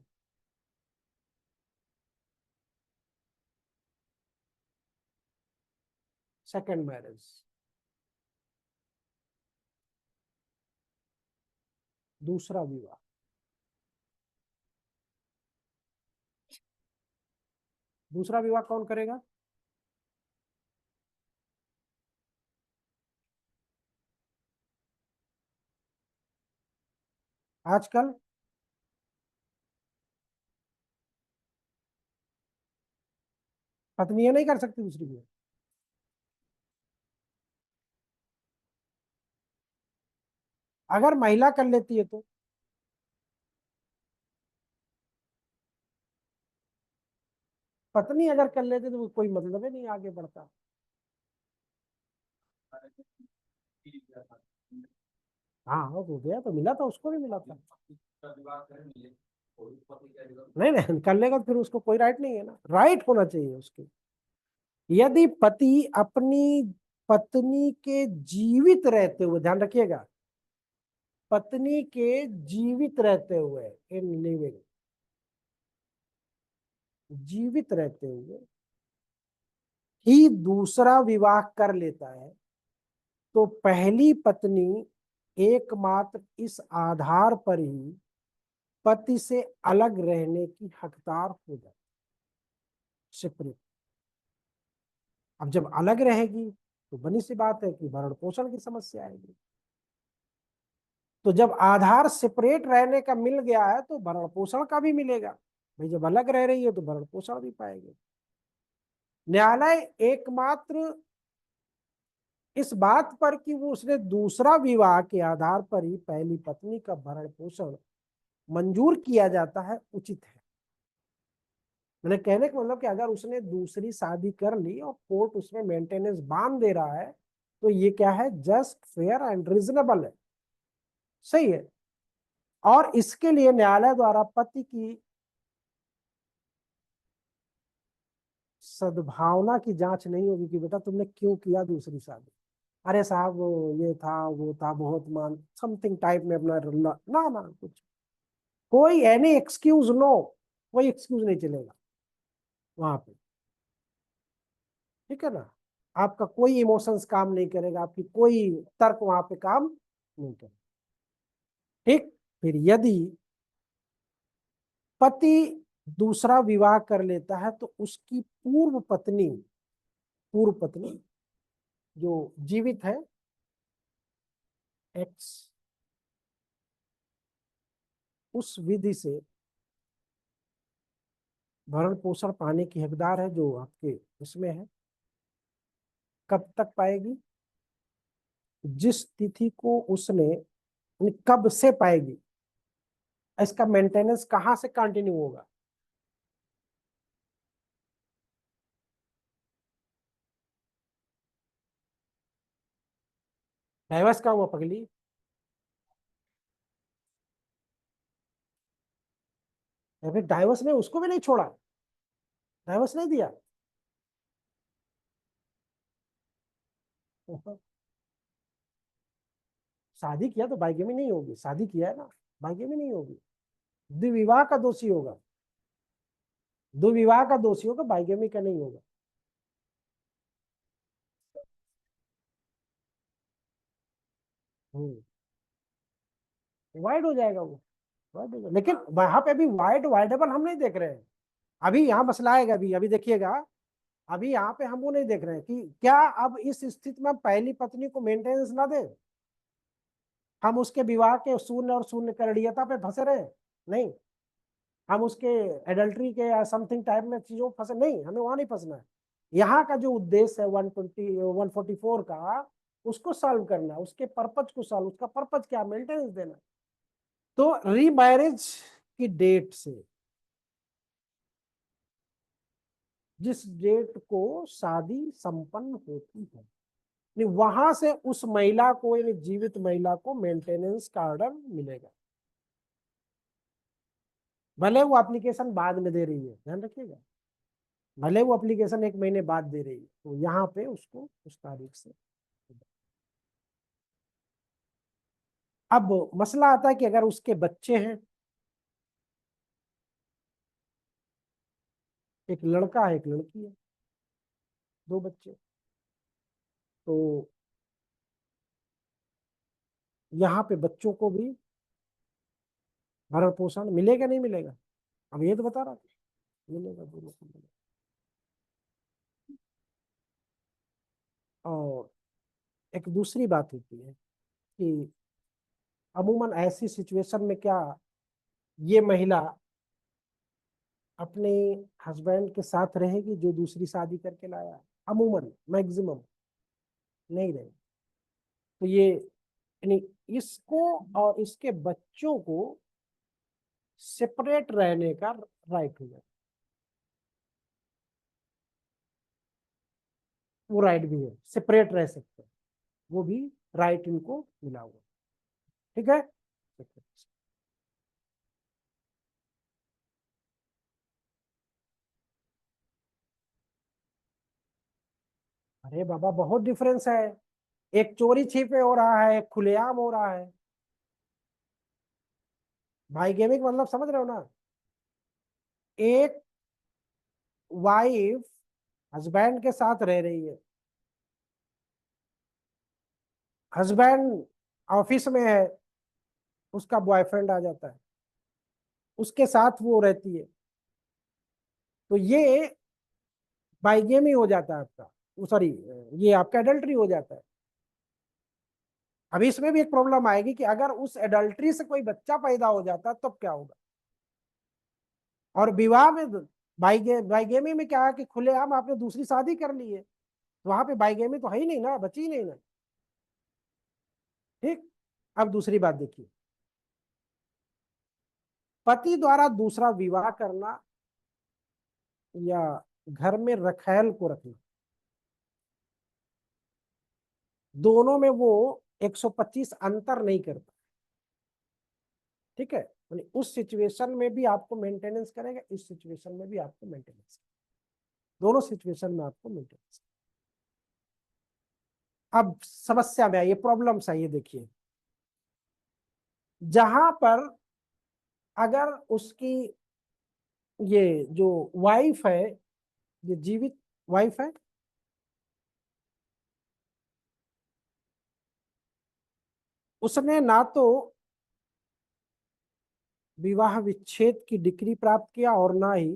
सेकंड मैरिज, दूसरा विवाह। दूसरा विवाह कौन करेगा? आजकल पत्नी नहीं कर सकती दूसरी विवाह। अगर महिला कर लेती है, तो पत्नी अगर कर लेते तो कोई मतलब ही नहीं आगे बढ़ता। हाँ हो तो गया, तो मिला था, उसको भी मिला था। नहीं नहीं, कर लेगा तो फिर उसको कोई राइट नहीं है ना, राइट होना चाहिए उसके। यदि पति अपनी पत्नी के जीवित रहते हुए, ध्यान रखिएगा, पत्नी के जीवित रहते हुए, इन लिविंग, जीवित रहते हुए ही दूसरा विवाह कर लेता है, तो पहली पत्नी एकमात्र इस आधार पर ही पति से अलग रहने की हकदार हो जाती, सेपरेट। अब जब अलग रहेगी तो बनी सी बात है कि भरण पोषण की समस्या आएगी। तो जब आधार सेपरेट रहने का मिल गया है तो भरण पोषण का भी मिलेगा। भाई जब अलग रह रही है तो भरण पोषण भी पाएंगे। न्यायालय एकमात्र इस बात पर कि वो उसने दूसरा विवाह के आधार पर ही पहली पत्नी का भरण पोषण मंजूर किया जाता है, उचित है। मैंने कहने का मतलब कि अगर उसने दूसरी शादी कर ली और कोर्ट उसमें मेंटेनेंस बांध दे रहा है तो ये क्या है, जस्ट फेयर एंड रिजनेबल है, सही है। और इसके लिए न्यायालय द्वारा पति की सद्भावना की जांच नहीं होगी कि बेटा तुमने क्यों किया दूसरी शादी। अरे साहब वो ये था वो था, बहुत मान समथिंग टाइप में अपना ना ना कुछ, कोई एनी एक्सक्यूज नो, कोई एक्सक्यूज नहीं चलेगा वहां पे, ठीक है ना। आपका कोई इमोशंस काम नहीं करेगा, आपकी कोई तर्क वहां पे काम नहीं करेगा, ठीक। फिर यदि पति दूसरा विवाह कर लेता है तो उसकी पूर्व पत्नी जो जीवित है, एक्स, उस विधि से भरण पोषण पाने की हकदार है जो आपके इसमें है। कब तक पाएगी, जिस तिथि को उसने, कब से पाएगी, इसका मेंटेनेंस कहां से कंटिन्यू होगा। डाइवर्स का हुआ पगली, या फिर डाइवर्स ने उसको भी नहीं छोड़ा, डाइवर्स नहीं दिया। शादी किया तो बाइगेमी नहीं होगी, शादी किया है ना, बाइगेमी नहीं होगी, द्विविवाह का दोषी होगा, दुविवाह का दोषी होगा, बाइगेमी का नहीं होगा। वाइड हो जाएगा वो, वाइड हो जाएगा, लेकिन वहां पे भी वाइड वाइडेबल हम नहीं देख रहे हैं। अभी यहाँ मसला आएगा, अभी अभी देखिएगा। अभी यहाँ पे हम वो नहीं देख रहे हैं कि क्या अब इस स्थिति में हम पहली पत्नी को मेंटेनेंस ना दें, हम उसके विवाह के शून्य और शून्य करणीयता पे फंसे रहे, नहीं, हम उसके एडल्ट्री के या समथिंग टाइप में चीजों फंसे नहीं, हमें वहां नहीं फंसना है। यहाँ का जो उद्देश्य है 144 का, उसको सॉल्व करना है, उसके पर्पज को सॉल्व, उसका पर्पज क्या, मेंटेनेंस देना। तो रीमैरिज की डेट से, जिस डेट को शादी संपन्न होती है, वहां से उस महिला को, यानी जीवित महिला को मेंटेनेंस का ऑर्डर मिलेगा, भले वो एप्लीकेशन बाद में दे रही है, ध्यान रखिएगा, भले वो एप्लीकेशन 1 महीने बाद दे रही है, तो यहाँ पे उसको उस तारीख से। अब मसला आता है कि अगर उसके बच्चे हैं, एक लड़का है एक लड़की है, 2 बच्चे, तो यहाँ पे बच्चों को भी भरण पोषण मिलेगा नहीं मिलेगा, अब ये तो बता रहा था, मिलेगा, दोनों को मिलेगा। और एक दूसरी बात होती है कि अमूमन ऐसी सिचुएशन में क्या ये महिला अपने हस्बैंड के साथ रहेगी जो दूसरी शादी करके लाया, अमूमन मैक्सिमम नहीं रहेगी। तो ये यानी इसको और इसके बच्चों को सेपरेट रहने का राइट हो जाए। वो राइट भी है, सेपरेट रह सकते हैं, वो भी राइट इनको मिला हुआ। ठीक है। अरे बाबा बहुत डिफरेंस है, एक चोरी छिपे हो रहा है, एक खुलेआम हो रहा है। भाई गेमिंग मतलब समझ रहे हो ना, एक वाइफ हस्बैंड के साथ रह रही है, हस्बैंड ऑफिस में है, उसका बॉयफ्रेंड आ जाता है, उसके साथ वो रहती है, तो ये बाइगेमी हो जाता है आपका, सॉरी, ये आपका एडल्ट्री हो जाता है। अभी इसमें भी एक प्रॉब्लम आएगी कि अगर उस एडल्ट्री से कोई बच्चा पैदा हो जाता तब क्या होगा। और विवाह में बाइगेमी में क्या है कि खुलेआम आपने दूसरी शादी कर ली है, तो वहां पे बाइगेमी तो है ही नहीं ना, बची ही नहीं ना। ठीक। अब दूसरी बात देखिए, पति द्वारा दूसरा विवाह करना या घर में रखैल को रखना, दोनों में वो 125 अंतर नहीं करता। ठीक है, यानी उस सिचुएशन में भी आपको मेंटेनेंस करेगा, इस सिचुएशन में भी आपको मेंटेनेंस, दोनों सिचुएशन में आपको मेंटेनेंस। अब समस्या में आइए, प्रॉब्लम्स आइए, देखिए जहां पर अगर उसकी ये जो वाइफ है, ये जीवित वाइफ है, उसने ना तो विवाह विच्छेद की डिग्री प्राप्त किया और ना ही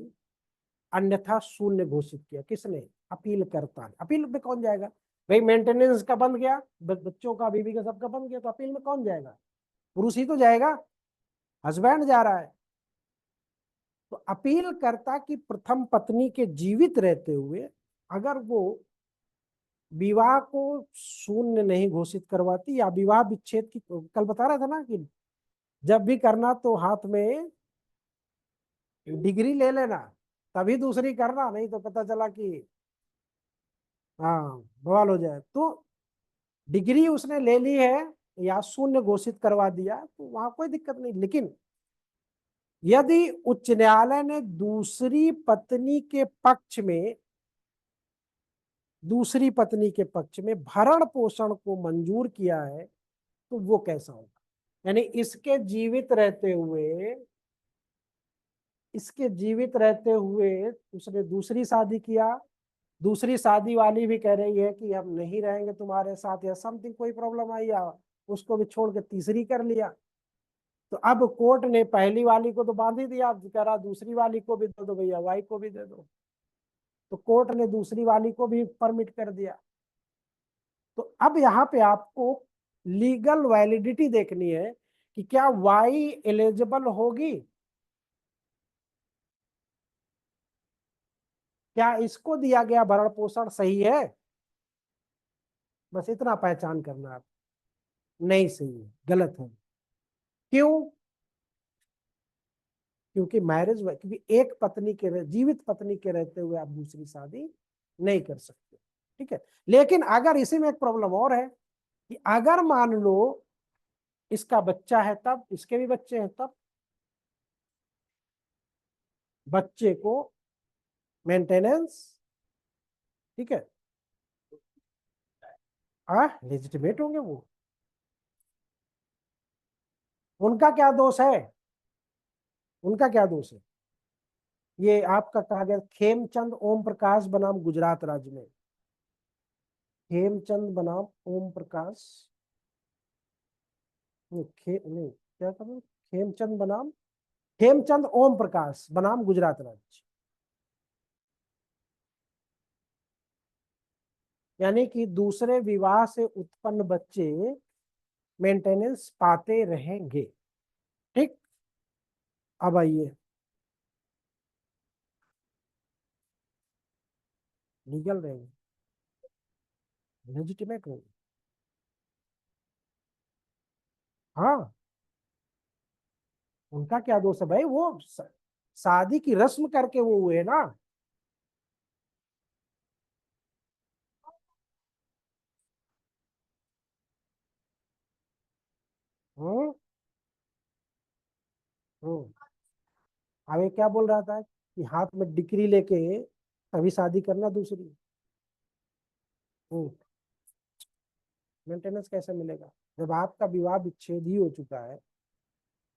अन्यथा शून्य घोषित किया। किसने? अपील करता है। अपील में कौन जाएगा भाई? मेंटेनेंस का बन गया, बच्चों का, बीवी का, सबका बन गया, तो अपील में कौन जाएगा? पुरुष ही तो जाएगा, हस्बैंड जा रहा है। तो अपील करता कि प्रथम पत्नी के जीवित रहते हुए अगर वो विवाह को शून्य नहीं घोषित करवाती या विवाह विच्छेद की, कल बता रहा था ना कि जब भी करना तो हाथ में डिग्री ले लेना, तभी दूसरी करना, नहीं तो पता चला कि हाँ बवाल हो जाए। तो डिग्री उसने ले ली है या शून्य घोषित करवा दिया तो वहां कोई दिक्कत नहीं। लेकिन यदि उच्च न्यायालय ने दूसरी पत्नी के पक्ष में भरण पोषण को मंजूर किया है, तो वो कैसा होगा? यानी इसके जीवित रहते हुए उसने दूसरी शादी किया, दूसरी शादी वाली भी कह रही है कि हम नहीं रहेंगे तुम्हारे साथ, या समथिंग कोई प्रॉब्लम आई, या उसको भी छोड़ के तीसरी कर लिया, तो अब कोर्ट ने पहली वाली को तो बांध ही दिया, अब कह रहा दूसरी वाली को भी दे दो भैया, वाई को भी दे दो। तो कोर्ट ने दूसरी वाली को भी परमिट कर दिया। तो अब यहाँ पे आपको लीगल वैलिडिटी देखनी है कि क्या वाई एलिजिबल होगी, क्या इसको दिया गया भरण पोषण सही है, बस इतना पहचान करना आप। नहीं सही है, गलत है। क्यों? क्योंकि क्योंकि एक पत्नी के, जीवित पत्नी के रहते हुए आप दूसरी शादी नहीं कर सकते। ठीक है। लेकिन अगर इसी में एक प्रॉब्लम और है कि अगर मान लो इसका बच्चा है, तब इसके भी बच्चे हैं, तब बच्चे को मेंटेनेंस, ठीक है, लेजिटिमेट होंगे वो। उनका क्या दोष है? उनका क्या दोष है? ये आपका कहा गया खेमचंद ओम प्रकाश बनाम गुजरात राज्य में, खेमचंद बनाम ओम प्रकाश, नहीं क्या कहा, खेमचंद बनाम, खेमचंद ओम प्रकाश बनाम गुजरात राज्य। यानी कि दूसरे विवाह से उत्पन्न बच्चे मेंटेनेंस पाते रहेंगे। ठीक। अब आइए, लीगल रहेंगे, लेजिटिमेट रहेंगे। हाँ, उनका क्या दोष है भाई? वो शादी की रस्म करके वो हुए ना। अब ये क्या बोल रहा था कि हाथ में डिग्री लेके तभी शादी करना दूसरी। मेंटेनेंस कैसे मिलेगा जब आपका विवाह विच्छेद ही हो चुका है,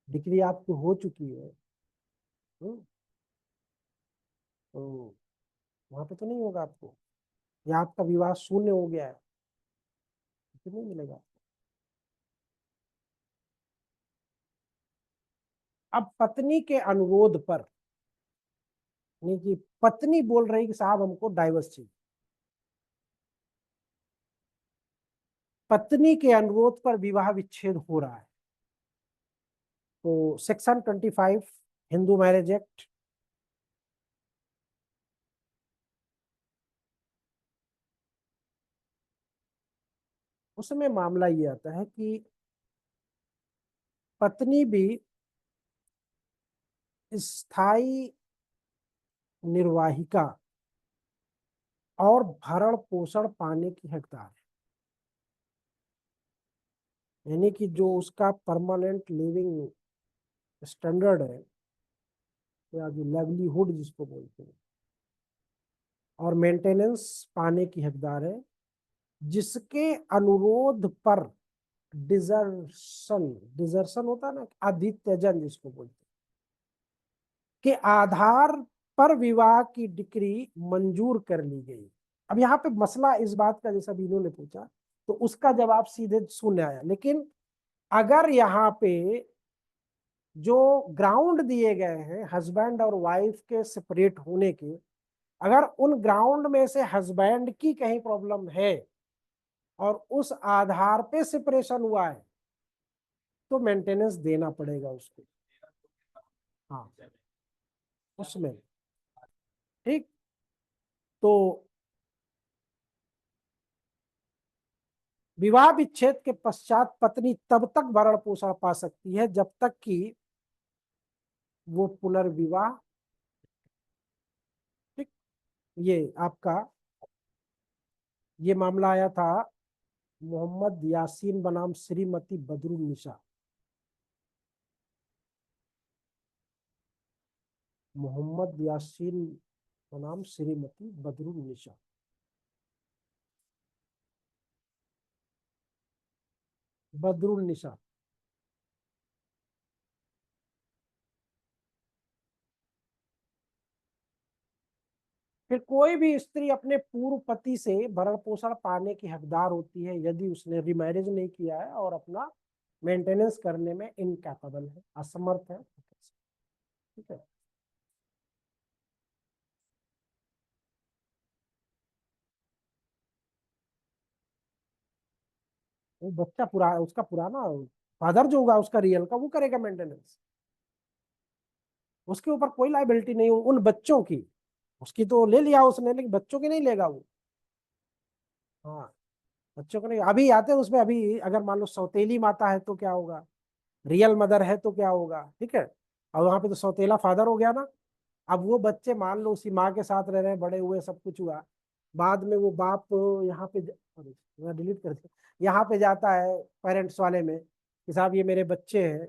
डिग्री आपको हो चुकी है। हम्म, तो वहां पे तो नहीं होगा आपको, या आपका विवाह शून्य हो गया है तो नहीं मिलेगा। अब पत्नी के अनुरोध पर, नहीं कि पत्नी बोल रही कि साहब हमको डाइवर्स चाहिए, पत्नी के अनुरोध पर विवाह विच्छेद हो रहा है, तो सेक्शन 25 हिंदू मैरिज एक्ट, उसमें मामला ये आता है कि पत्नी भी स्थायी निर्वाहिका और भरण पोषण पाने की हकदार है। यानी कि जो उसका परमानेंट लिविंग स्टैंडर्ड है, या जो लाइवलीहुड जिसको बोलते हैं, और मेंटेनेंस पाने की हकदार है, जिसके अनुरोध पर डिजर्शन, डिजर्शन होता है ना, आदित्यजन जिसको बोलते हैं, के आधार पर विवाह की डिक्री मंजूर कर ली गई। अब यहाँ पे मसला इस बात का, जैसा भी इन्होंने पूछा, तो उसका जवाब सीधे शून्य आया। लेकिन अगर यहाँ पे जो ग्राउंड दिए गए हैं हस्बैंड और वाइफ के सेपरेट होने के, अगर उन ग्राउंड में से हस्बैंड की कहीं प्रॉब्लम है और उस आधार पे सेपरेशन हुआ है, तो मेंटेनेंस देना पड़ेगा उसको। हाँ, उसमें ठीक। तो विवाह विच्छेद के पश्चात पत्नी तब तक भरण पोषण पा सकती है जब तक कि वो पुनर्विवाह, ठीक। ये आपका, ये मामला आया था मोहम्मद यासीन बनाम श्रीमती बदरुन्निसा, मोहम्मद यासीन बनाम श्रीमती बदरुन्निसा। बदरुन्निसा। फिर कोई भी स्त्री अपने पूर्व पति से भरण पोषण पाने की हकदार होती है यदि उसने रिमैरिज नहीं किया है और अपना मेंटेनेंस करने में इनकैपेबल है, असमर्थ है, ठीक है। वो बच्चा उसका पुराना फादर जो होगा उसका रियल का, वो करेगा मेंटेनेंस, उसके ऊपर कोई लाइबिलिटी नहीं उन बच्चों की। उसकी तो ले लिया उसने, लेकिन बच्चों की नहीं लेगा वो। हाँ, बच्चों को नहीं। अभी आते हैं उसमें, अभी अगर मान लो सौतेली माता है तो क्या होगा, रियल मदर है तो क्या होगा, ठीक है। और वहां पे तो सौतेला फादर हो गया ना। अब वो बच्चे मान लो उसी माँ के साथ रह रहे हैं, बड़े हुए, सब कुछ हुआ, बाद में वो बाप यहाँ पे अरे मैं डिलीट कर दिया, यहाँ पे जाता है पेरेंट्स वाले में कि साहब ये मेरे बच्चे हैं।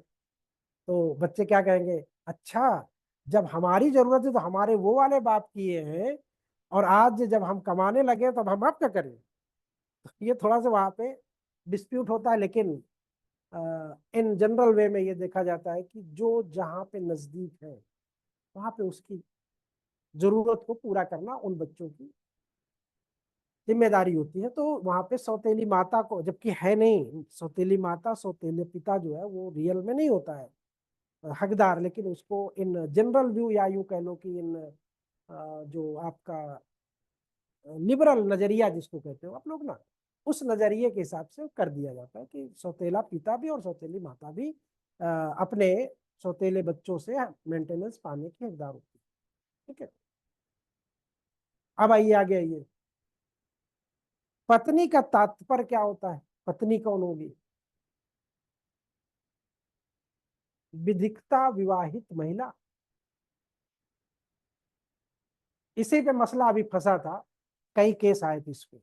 तो बच्चे क्या कहेंगे, अच्छा जब हमारी जरूरत है तो हमारे वो वाले बाप किए हैं, और आज जब हम कमाने लगे तब हम आपका करें। तो ये थोड़ा सा वहां पे डिस्प्यूट होता है, लेकिन इन जनरल वे में ये देखा जाता है कि जो जहाँ पे नजदीक है वहां पे उसकी जरूरत को पूरा करना उन बच्चों की जिम्मेदारी होती है। तो वहां पे सौतेली माता को, जबकि है नहीं सौतेली माता, सौतेले पिता जो है वो रियल में नहीं होता है हकदार, लेकिन उसको इन जनरल व्यू, या यूं कह लो कि इन जो आपका लिबरल नजरिया जिसको कहते हो आप लोग ना, उस नजरिए के हिसाब से कर दिया जाता है कि सौतेला पिता भी और सौतेली माता भी अपने सौतेले बच्चों से मेंटेनेंस पाने की हकदार होती है, ठीक है। अब आइए आगे आइए, पत्नी का तात्पर्य क्या होता है, पत्नी कौन होगी, विधिकता विवाहित महिला। इसी पे मसला अभी फंसा था, कई केस आए थे इस पे।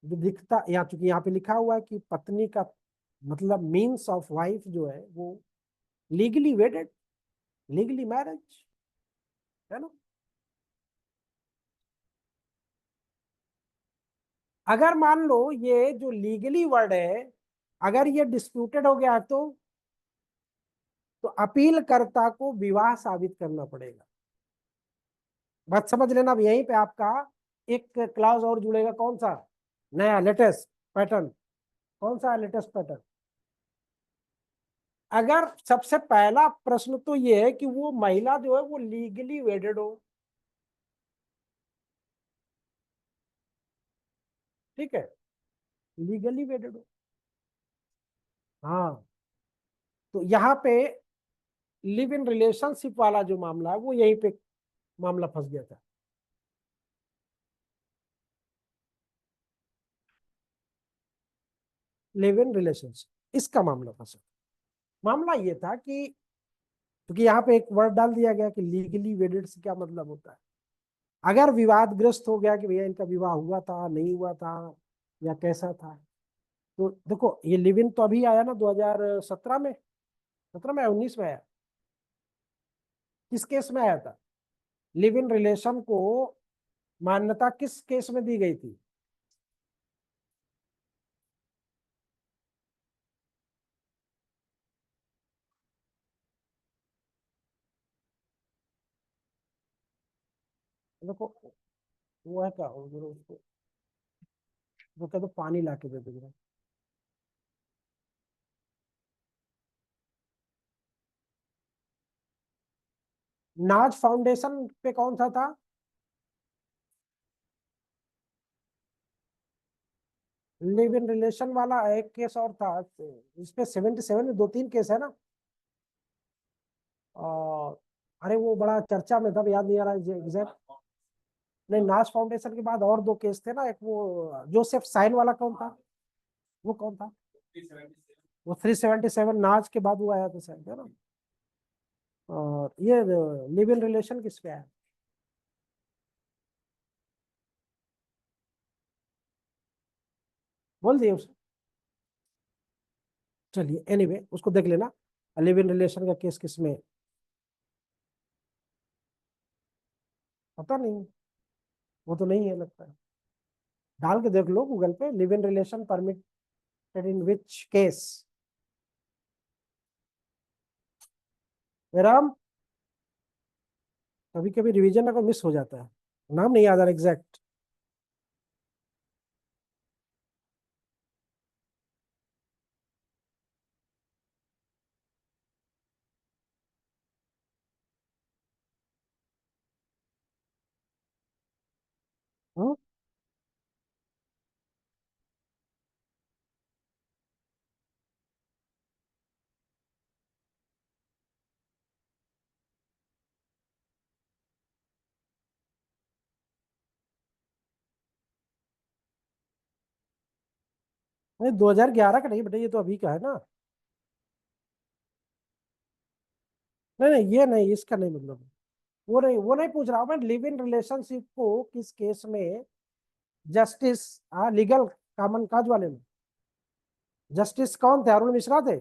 विधिकता, या चूंकि यहाँ पे लिखा हुआ है कि पत्नी का मतलब मीन्स ऑफ वाइफ जो है वो लीगली वेडेड, लीगली मैरिज, है ना। अगर मान लो ये जो लीगली वर्ड है, अगर ये डिस्प्यूटेड हो गया तो अपील कर्ता को विवाह साबित करना पड़ेगा। बात समझ लेना। अब यहीं पे आपका एक क्लाउज और जुड़ेगा, कौन सा? नया लेटेस्ट पैटर्न। कौन सा लेटेस्ट पैटर्न? अगर सबसे पहला प्रश्न तो ये है कि वो महिला जो है वो लीगली वेडेड हो, ठीक है, लीगली वेडेड हो। हाँ, तो यहाँ पे लिव इन रिलेशनशिप वाला जो मामला है वो यहीं पे मामला फंस गया था। लिव इन रिलेशनशिप इसका मामला फंसा। मामला ये था कि क्योंकि यहाँ पे एक वर्ड डाल दिया गया कि लीगली वेडेड से क्या मतलब होता है। अगर विवादग्रस्त हो गया कि भैया इनका विवाह हुआ था नहीं हुआ था या कैसा था, तो देखो ये लिव इन तो अभी आया ना 2017 में, 17 में 19 में आया। किस केस में आया था? लिव इन रिलेशन को मान्यता किस केस में दी गई थी? देखो वो है क्या, उसको वो कहते पानी ला के दे देंगे। नाज फाउंडेशन पे कौन सा था? लिव इन रिलेशन वाला एक केस और था। इस पे 77 में दो तीन केस है ना। और अरे वो बड़ा चर्चा में था, याद नहीं आ रहा एग्जैक्ट। नहीं, नाज फाउंडेशन के बाद और दो केस थे ना, एक वो जोसेफ साइन वाला कौन था? वो कौन था? वो 377 नाज के बाद वो आया था शायद, है ना। और ये लिव इन रिलेशन किस पे आया? बोल दिए उसने। चलिए एनीवे उसको देख लेना, लिव इन रिलेशन का केस किस में है, पता नहीं। वो तो नहीं है लगता है। डाल के देख लो गूगल पे, live in relation permitted in which case. Ram, कभी कभी रिवीजन अगर मिस हो जाता है, नाम नहीं याद आ रहा एग्जैक्ट। हाँ, 2011 का नहीं बेटा, ये तो अभी का है ना। नहीं नहीं, ये नहीं, इसका नहीं मतलब। वो नहीं पूछ रहा हूं मैं, लिव इन रिलेशनशिप को किस केस में जस्टिस, हाँ लीगल कॉमन काज वाले में जस्टिस कौन थे? अरुण मिश्रा थे।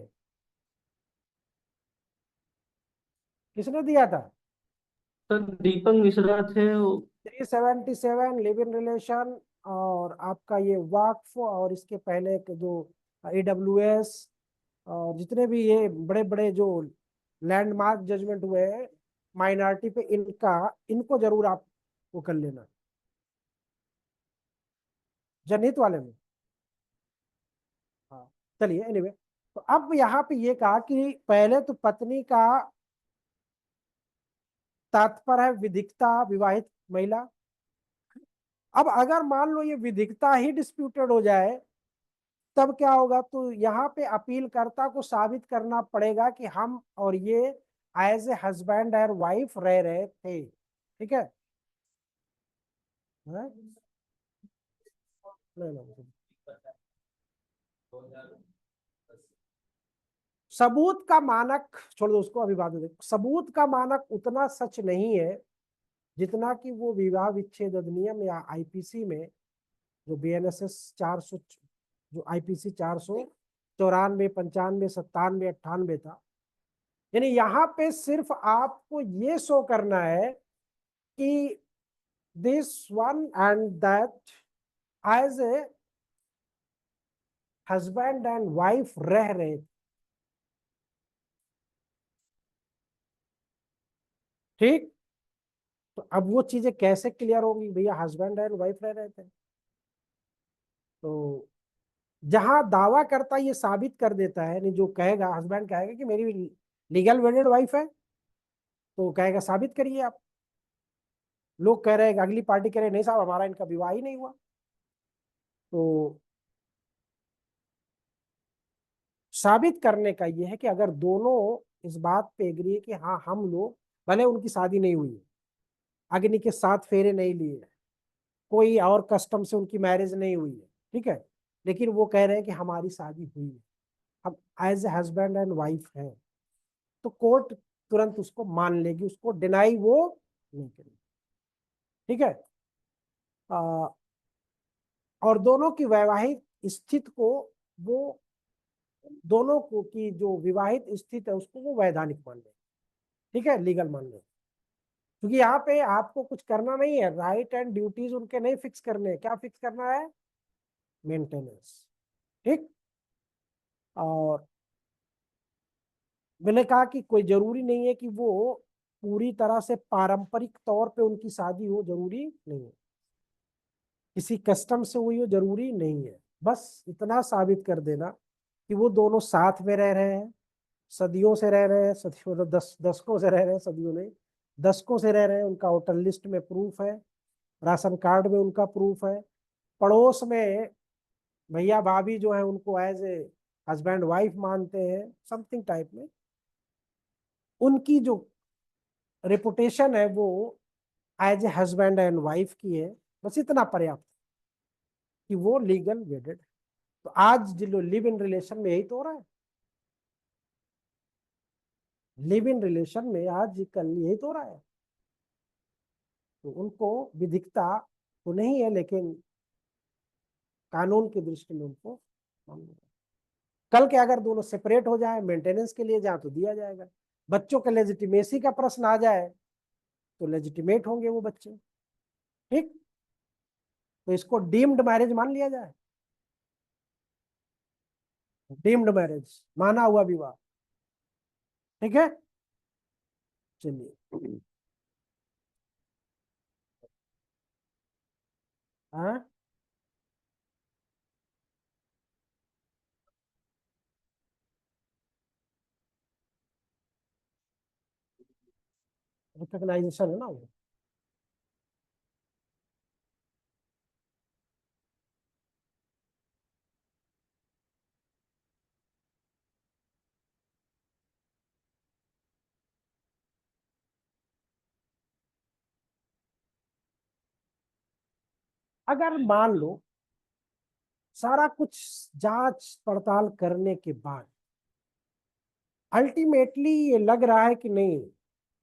किसने दिया था? सर दीपक मिश्रा थे वो। 377 लिव इन रिलेशन, और आपका ये वाक्फ, और इसके पहले के दो AWS, और जितने भी ये बड़े बड़े जो लैंडमार्क जजमेंट हुए हैं माइनॉरिटी पे, इनका इनको जरूर आप वो कर लेना, जनहित वाले में। हाँ, चलिए एनीवे। तो अब यहाँ पे ये कहा कि पहले तो पत्नी का तात्पर्य है विधिकता, विवाहित महिला। अब अगर मान लो ये विधिकता ही डिस्प्यूटेड हो जाए, तब क्या होगा? तो यहाँ पे अपील कर्ता को साबित करना पड़ेगा कि हम और ये एज ए हस्बैंड और वाइफ रह रहे थे, ठीक है। हाँ? नहीं नहीं, सबूत का मानक छोड़ दो उसको, अभी बात में देखो। सबूत का मानक उतना सच नहीं है जितना कि वो विवाह विच्छेद अधिनियम या आईपीसी में, जो BNSS 400, जो IPC 494, 95, 97, 98 था, यानी यहां पे सिर्फ आपको ये शो करना है कि this one and that as a husband and wife रह रहे थे। ठीक। तो अब वो चीजें कैसे क्लियर होंगी, भैया हस्बैंड एंड वाइफ रह रहे थे। तो जहां दावा करता ये साबित कर देता है, नहीं जो कहेगा, हस्बैंड कहेगा कि मेरी लीगल वेडेड वाइफ है, तो कहेगा साबित करिए आप। लोग कह रहे हैं, अगली पार्टी कह रहे नहीं साहब हमारा इनका विवाह ही नहीं हुआ। तो साबित करने का ये है कि अगर दोनों इस बात पे एग्री है कि हाँ हम लोग, भले उनकी शादी नहीं हुई है, अग्नि के 7 फेरे नहीं लिए हैं, कोई और कस्टम से उनकी मैरिज नहीं हुई है, ठीक है, लेकिन वो कह रहे हैं कि हमारी शादी हुई है, हम as a husband and wife हैं, तो कोर्ट तुरंत उसको मान लेगी, उसको डिनाई वो नहीं करेगी। ठीक है। आ, और दोनों की वैवाहिक स्थिति को वो, दोनों को की जो विवाहित स्थिति है उसको वो वैधानिक मान ले। ठीक है, लीगल मान ले। क्योंकि यहाँ पे आपको कुछ करना नहीं है, राइट एंड ड्यूटीज उनके नहीं फिक्स करने हैं। क्या फिक्स करना है? मेंटेनेंस। ठीक। और मैंने कहा कि कोई जरूरी नहीं है कि वो पूरी तरह से पारंपरिक तौर पे उनकी शादी हो, जरूरी नहीं है, किसी कस्टम से हुई हो, जरूरी नहीं है। बस इतना साबित कर देना कि वो दोनों साथ में रह रहे हैं, सदियों से रह रहे हैं, सदियों मतलब दशकों से रह रहे हैं, सदियों नहीं, दशकों से रह रहे हैं, उनका वोटर लिस्ट में प्रूफ है, राशन कार्ड में उनका प्रूफ है, पड़ोस में भैया भाभी जो है उनको एज ए हस्बैंड वाइफ मानते हैं, समथिंग टाइप में उनकी जो रेपुटेशन है वो as a husband and wife की है। बस इतना पर्याप्त कि वो लीगल वेडेड। तो आज जो लिव इन रिलेशन में यही तो हो रहा है, लिव इन रिलेशन में आज कल यही तो हो रहा है। तो उनको विधिकता तो नहीं है, लेकिन कानून की दृष्टि में उनको मान्य है। कल के अगर दोनों सेपरेट हो जाए, मेंटेनेंस के लिए जाए तो दिया जाएगा। बच्चों के लेजिटिमेसी का प्रश्न आ जाए तो लेजिटिमेट होंगे वो बच्चे। ठीक। तो इसको डीम्ड मैरिज मान लिया जाए, डीम्ड मैरिज, माना हुआ विवाह। ठीक है। चलिए। हाँ, रिकॉग्नाइजेशन है ना वो। अगर मान लो सारा कुछ जांच पड़ताल करने के बाद अल्टीमेटली ये लग रहा है कि नहीं,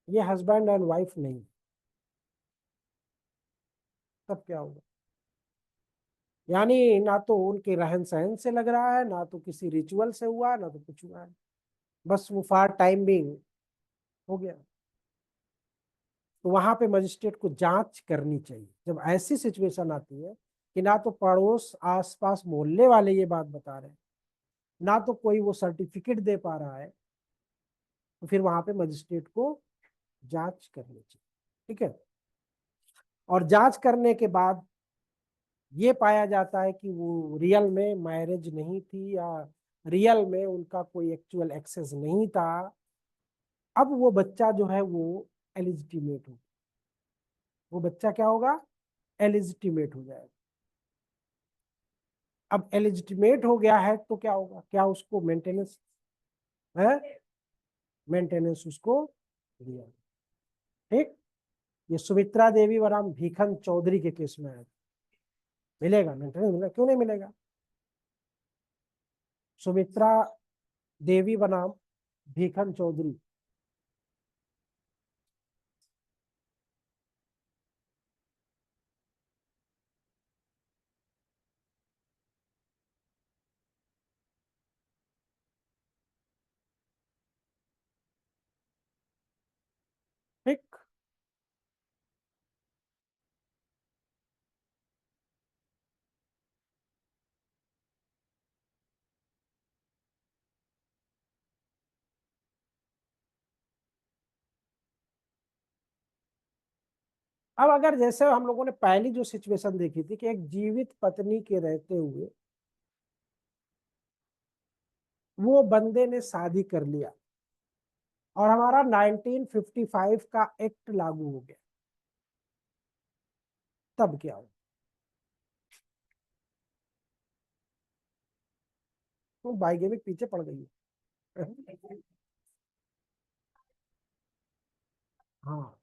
ये हस्बैंड एंड वाइफ नहीं, तब क्या होगा? यानी ना तो उनके रहन सहन से लग रहा है, ना तो किसी रिचुअल से हुआ, ना तो कुछ हुआ है, बस वो फॉर टाइम बिंग हो गया। तो वहां पे मजिस्ट्रेट को जांच करनी चाहिए। जब ऐसी सिचुएशन आती है कि ना तो पड़ोस आसपास मोहल्ले वाले ये बात बता रहे हैं, ना तो कोई वो सर्टिफिकेट दे पा रहा है, तो फिर वहां पे मजिस्ट्रेट को जांच करनी चाहिए। ठीक है। और जांच करने के बाद ये पाया जाता है कि वो रियल में मैरिज नहीं थी, या रियल में उनका कोई एक्चुअल एक्सेस नहीं था, अब वो बच्चा जो है वो एलिजिटिमेट हो, वो बच्चा क्या होगा? एलिजिटिमेट हो जाएगा। अब एलिजिटिमेट हो गया है तो क्या होगा? क्या उसको मेंटेनेंस है? मेंटेनेंस उसको दिया। ठीक। ये सुमित्रा देवी बनाम भीखन चौधरी के केस में है। मिलेगा मेंटेनेंस, मिलेगा, क्यों नहीं मिलेगा? सुमित्रा देवी बनाम भीखन चौधरी। ठीक। अब अगर जैसे हम लोगों ने पहली जो सिचुएशन देखी थी कि एक जीवित पत्नी के रहते हुए वो बंदे ने शादी कर लिया और हमारा 1955 का एक्ट लागू हो गया, तब क्या हो? तो बाइगेमिक पीछे पड़ गई है। हाँ,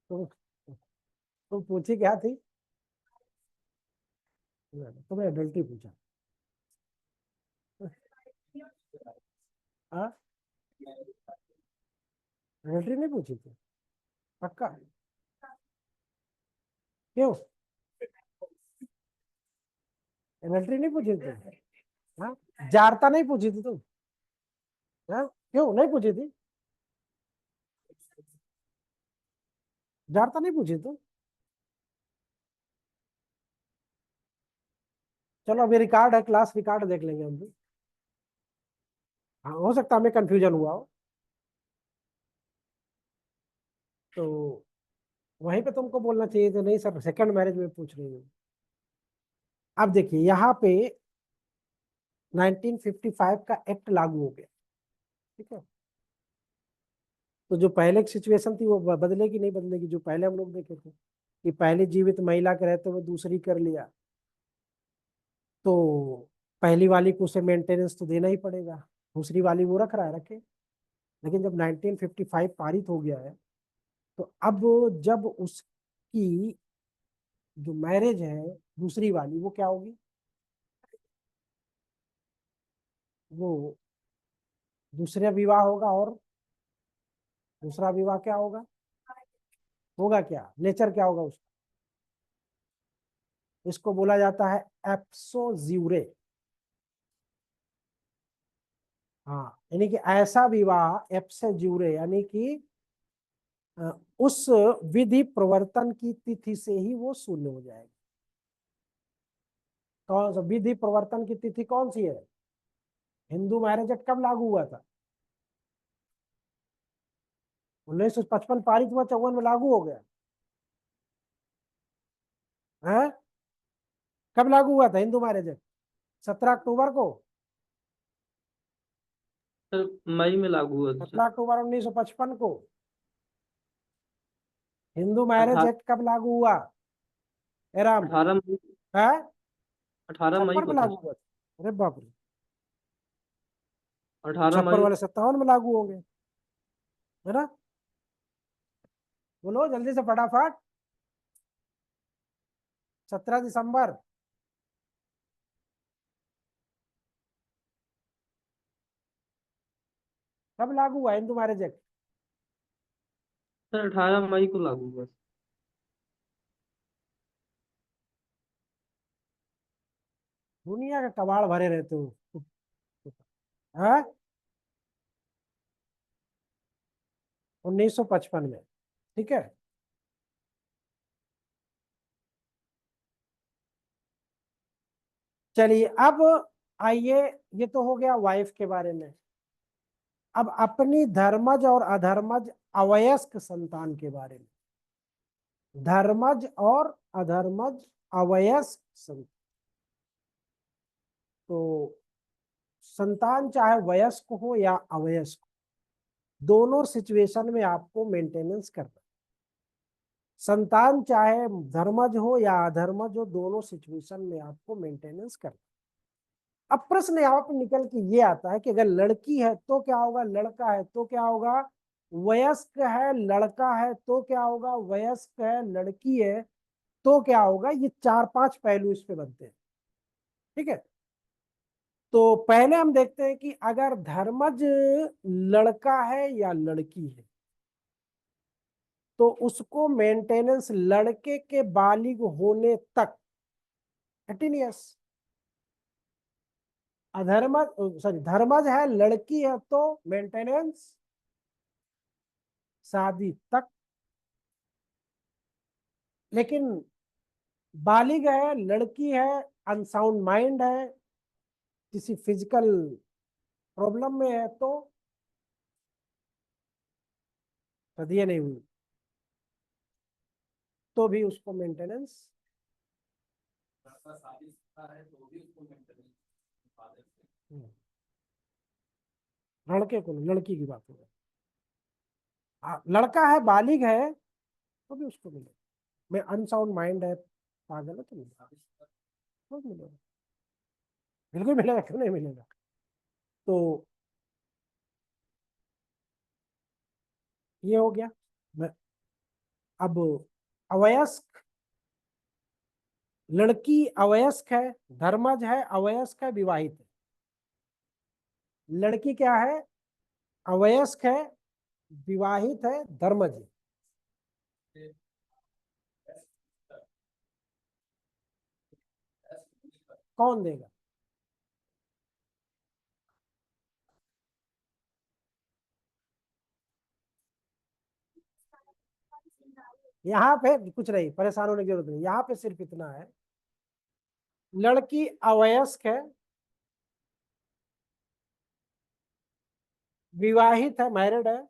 तो तुम पूछी क्या थी? तुमने एडल्टी पूछा। हाँ, एडल्ट्री नहीं पूछी थी? पक्का? क्यों? एडल्ट्री नहीं पूछी थी? हाँ, जारता नहीं पूछी थी तुम? हाँ, क्यों नहीं पूछी थी? जारता नहीं पूछी तुम? चलो अभी रिकॉर्ड है, क्लास रिकॉर्ड देख लेंगे हम भी। हाँ, हो सकता है हमें कंफ्यूजन हुआ हो, तो वहीं पे तुमको बोलना चाहिए तो नहीं सर सेकंड मैरिज में पूछ रही हूँ। अब देखिए यहाँ पे 1955 का एक्ट लागू हो गया, ठीक है। तो जो पहले की सिचुएशन थी वो बदलेगी नहीं बदलेगी? जो पहले हम लोग देखे थे कि पहले जीवित महिला के रहते हुए दूसरी कर लिया, तो पहली वाली को उसे मेंटेनेंस तो देना ही पड़ेगा, दूसरी वाली वो रख रहा है, रखे। लेकिन जब 1955 पारित हो गया है, तो अब जब उसकी जो मैरिज है दूसरी वाली, वो क्या होगी? वो दूसरा विवाह होगा, और दूसरा विवाह क्या होगा? होगा क्या, नेचर क्या होगा उसका? इसको बोला जाता है एप्सोज्यूरे। हाँ, यानी कि ऐसा विवाह एप्सोज्यूरे, यानी कि अ, उस विधि प्रवर्तन की तिथि से ही वो शून्य हो जाएगा। कौन सा विधि प्रवर्तन की तिथि कौन सी है? हिंदू मैरिज एक्ट कब लागू हुआ था? 1955 पारित हुआ, 54 में लागू हो गया है। कब लागू हुआ था हिंदू मैरिज एक्ट? 17 अक्टूबर को। सर मई में लागू हुआ था सर। 17 अक्टूबर 1955 को हिंदू मैरिज अठारह एक्ट कब लागू हुआ? ए राम, 18 मई। है 18 मई 56 में को था लागू सर। हुआ था? अरे बाप रे, 18 मई। 56 वाले 57 में लागू होंगे, है ना? बोलो जल्दी से फटाफट। 17 दिसंबर। कब लागू हुआ हिंदू मैरिज एक्ट? सर 18 मई को लागू हुआ। दुनिया का कबाड़ भरे रहते हो। हाँ, 1955 में, ठीक है। चलिए अब आइए, ये तो हो गया वाइफ के बारे में। अब अपनी धर्मज और अधर्मज अवयस्क संतान के बारे में। धर्मज और अधर्मज अवयस्क संतान, तो संतान चाहे वयस्क हो या अवयस्क, दोनों सिचुएशन में आपको मेंटेनेंस करना। संतान चाहे धर्मज हो या अधर्मज हो, दोनों सिचुएशन में आपको मेंटेनेंस करना। अब प्रश्न यहाँ पे निकल के ये आता है कि अगर लड़की है तो क्या होगा, लड़का है तो क्या होगा, वयस्क है लड़का है तो क्या होगा, वयस्क है लड़की है तो क्या होगा। ये 4-5 पहलू इस पे बनते हैं, ठीक है। तो पहले हम देखते हैं कि अगर धर्मज लड़का है या लड़की है, तो उसको मेंटेनेंस लड़के के बालिग होने तक 18 ईयर्स, अधर्मज, सॉरी, धर्मज है, लड़की है तो मेंटेनेंस शादी तक। लेकिन बालिग है, लड़की है, अनसाउंड माइंड है, किसी फिजिकल प्रॉब्लम में है तो शादी नहीं हुई तो भी उसको मेंटेनेंस। लड़के को नहीं, लड़की की बात हो रही है। हाँ, लड़का है, बालिग है तो भी उसको मिलेगा। मैं अनसाउंड माइंड है, पागल है तो मिलेगा, तो मिलेगा, बिल्कुल मिलेगा, क्यों नहीं मिलेगा। तो ये हो गया। अब अवयस्क, लड़की अवयस्क है, धर्मज है, अवयस्क है, विवाहित है। लड़की क्या है? अवयस्क है, विवाहित है, धर्मज है। कौन देगा? यहाँ पे कुछ नहीं, परेशान होने की जरूरत नहीं, यहाँ पे सिर्फ इतना है, लड़की अवयस्क है, विवाहित है, मैरिड है,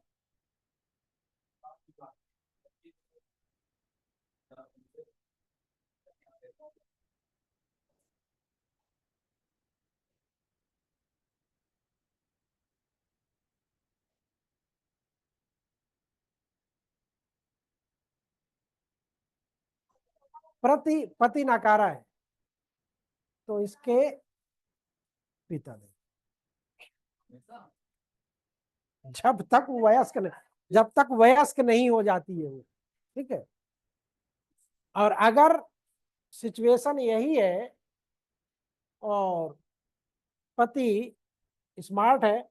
पति नकारा है तो इसके पिता ने, जब तक वयस्क नहीं, जब तक वयस्क नहीं हो जाती है वो, ठीक है। और अगर सिचुएशन यही है और पति स्मार्ट है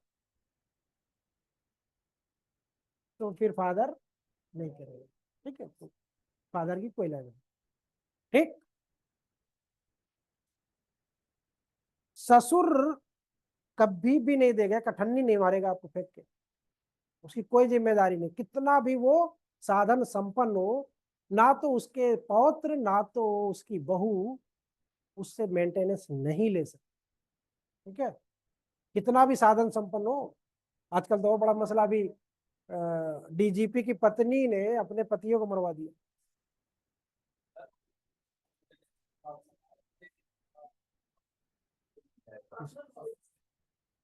तो फिर फादर नहीं करेगा, ठीक है, तो फादर की कोई लाइन नहीं। ठीक। ससुर कभी भी नहीं देगा, कठन्नी नहीं मारेगा आपको फेंक के, उसकी कोई जिम्मेदारी नहीं, कितना भी वो साधन संपन्न हो, ना तो उसके पौत्र ना तो उसकी बहू उससे मेंटेनेंस नहीं ले सकते, ठीक है, कितना भी साधन संपन्न हो। आजकल तो वो बड़ा मसला भी, डीजीपी की पत्नी ने अपने पतियों को मरवा दिया।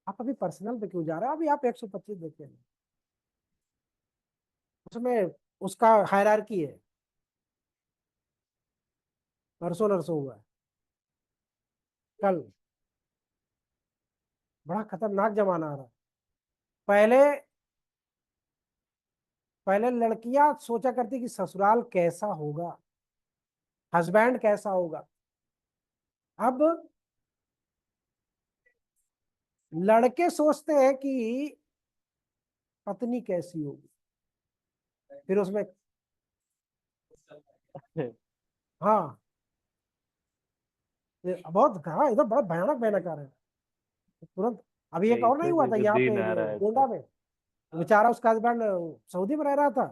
आप अभी पर्सनल पे क्यों जा रहे हो? अभी आप 125 देखे हैं, उसमें उसका हायरार्की है, परसों नरसों हुआ है, कल। बड़ा खतरनाक जमाना आ रहा है। पहले पहले लड़कियां सोचा करती कि ससुराल कैसा होगा, हस्बैंड कैसा होगा। अब लड़के सोचते हैं कि पत्नी कैसी होगी, फिर उसमें हाँ, ये बहुत, हाँ, इधर बड़ा भयानक भयानक आ रहा है तुरंत। अभी एक यही और नहीं तो हुआ था एक यहाँ दिन पे आ रहा है गोंडा सब। में, बेचारा उसका हस्बैंड सऊदी में रह रहा था,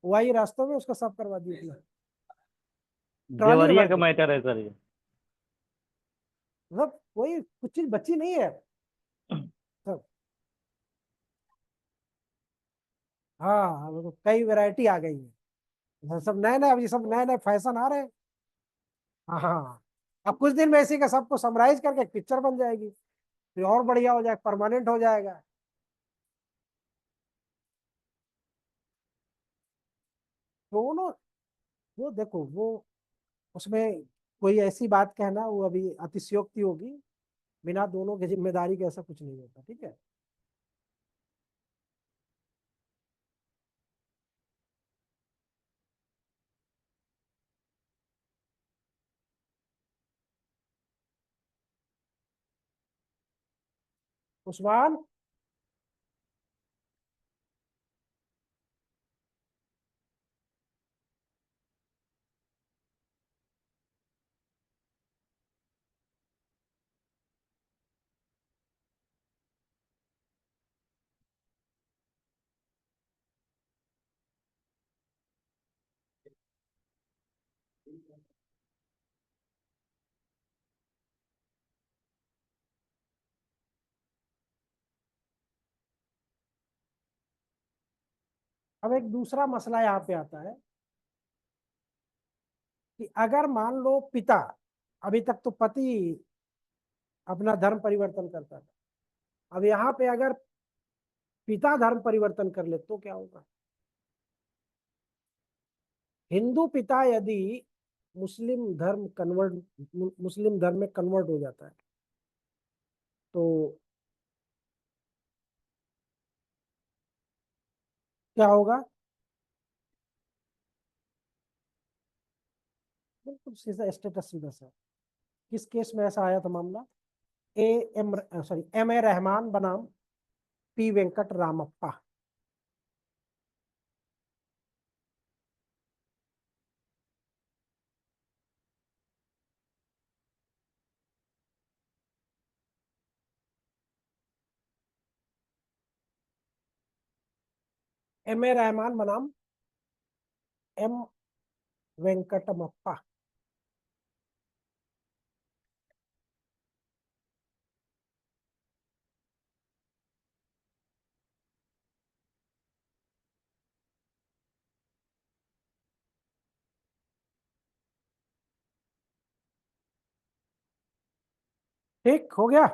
वो आई रास्तों में उसका सब करवा दिया उसने, ट्रॉली में देवरिया भर का के। मैटर है सर ये। मतलब कोई कुछ चीज बची नहीं है सब। हाँ, अब तो कई वैरायटी आ गई है, सब नए नए, अब ये सब नए नए फैशन आ रहे हैं। हाँ हाँ। अब कुछ दिन में इसी का सबको समराइज करके एक पिक्चर बन जाएगी, फिर और बढ़िया हो जाएगा, परमानेंट हो जाएगा। दोनों, वो देखो वो, उसमें कोई ऐसी बात कहना वो अभी अतिशयोक्ति होगी, बिना दोनों की जिम्मेदारी के ऐसा कुछ नहीं होता, ठीक है। उस्मान, अब एक दूसरा मसला यहाँ पे आता है कि अगर मान लो पिता, अभी तक तो पति अपना धर्म परिवर्तन करता था, अब यहाँ पे अगर पिता धर्म परिवर्तन कर ले तो क्या होगा? हिंदू पिता यदि मुस्लिम धर्म में कन्वर्ट हो जाता है तो क्या होगा? बिल्कुल सीधा स्टेटस सीधा सा। किस केस में ऐसा आया था मामला? A M sorry M A Rahman बनाम P Venkat Ramappa. M A Rahman बनाम एम वेंकटमप्पा। ठीक हो गया।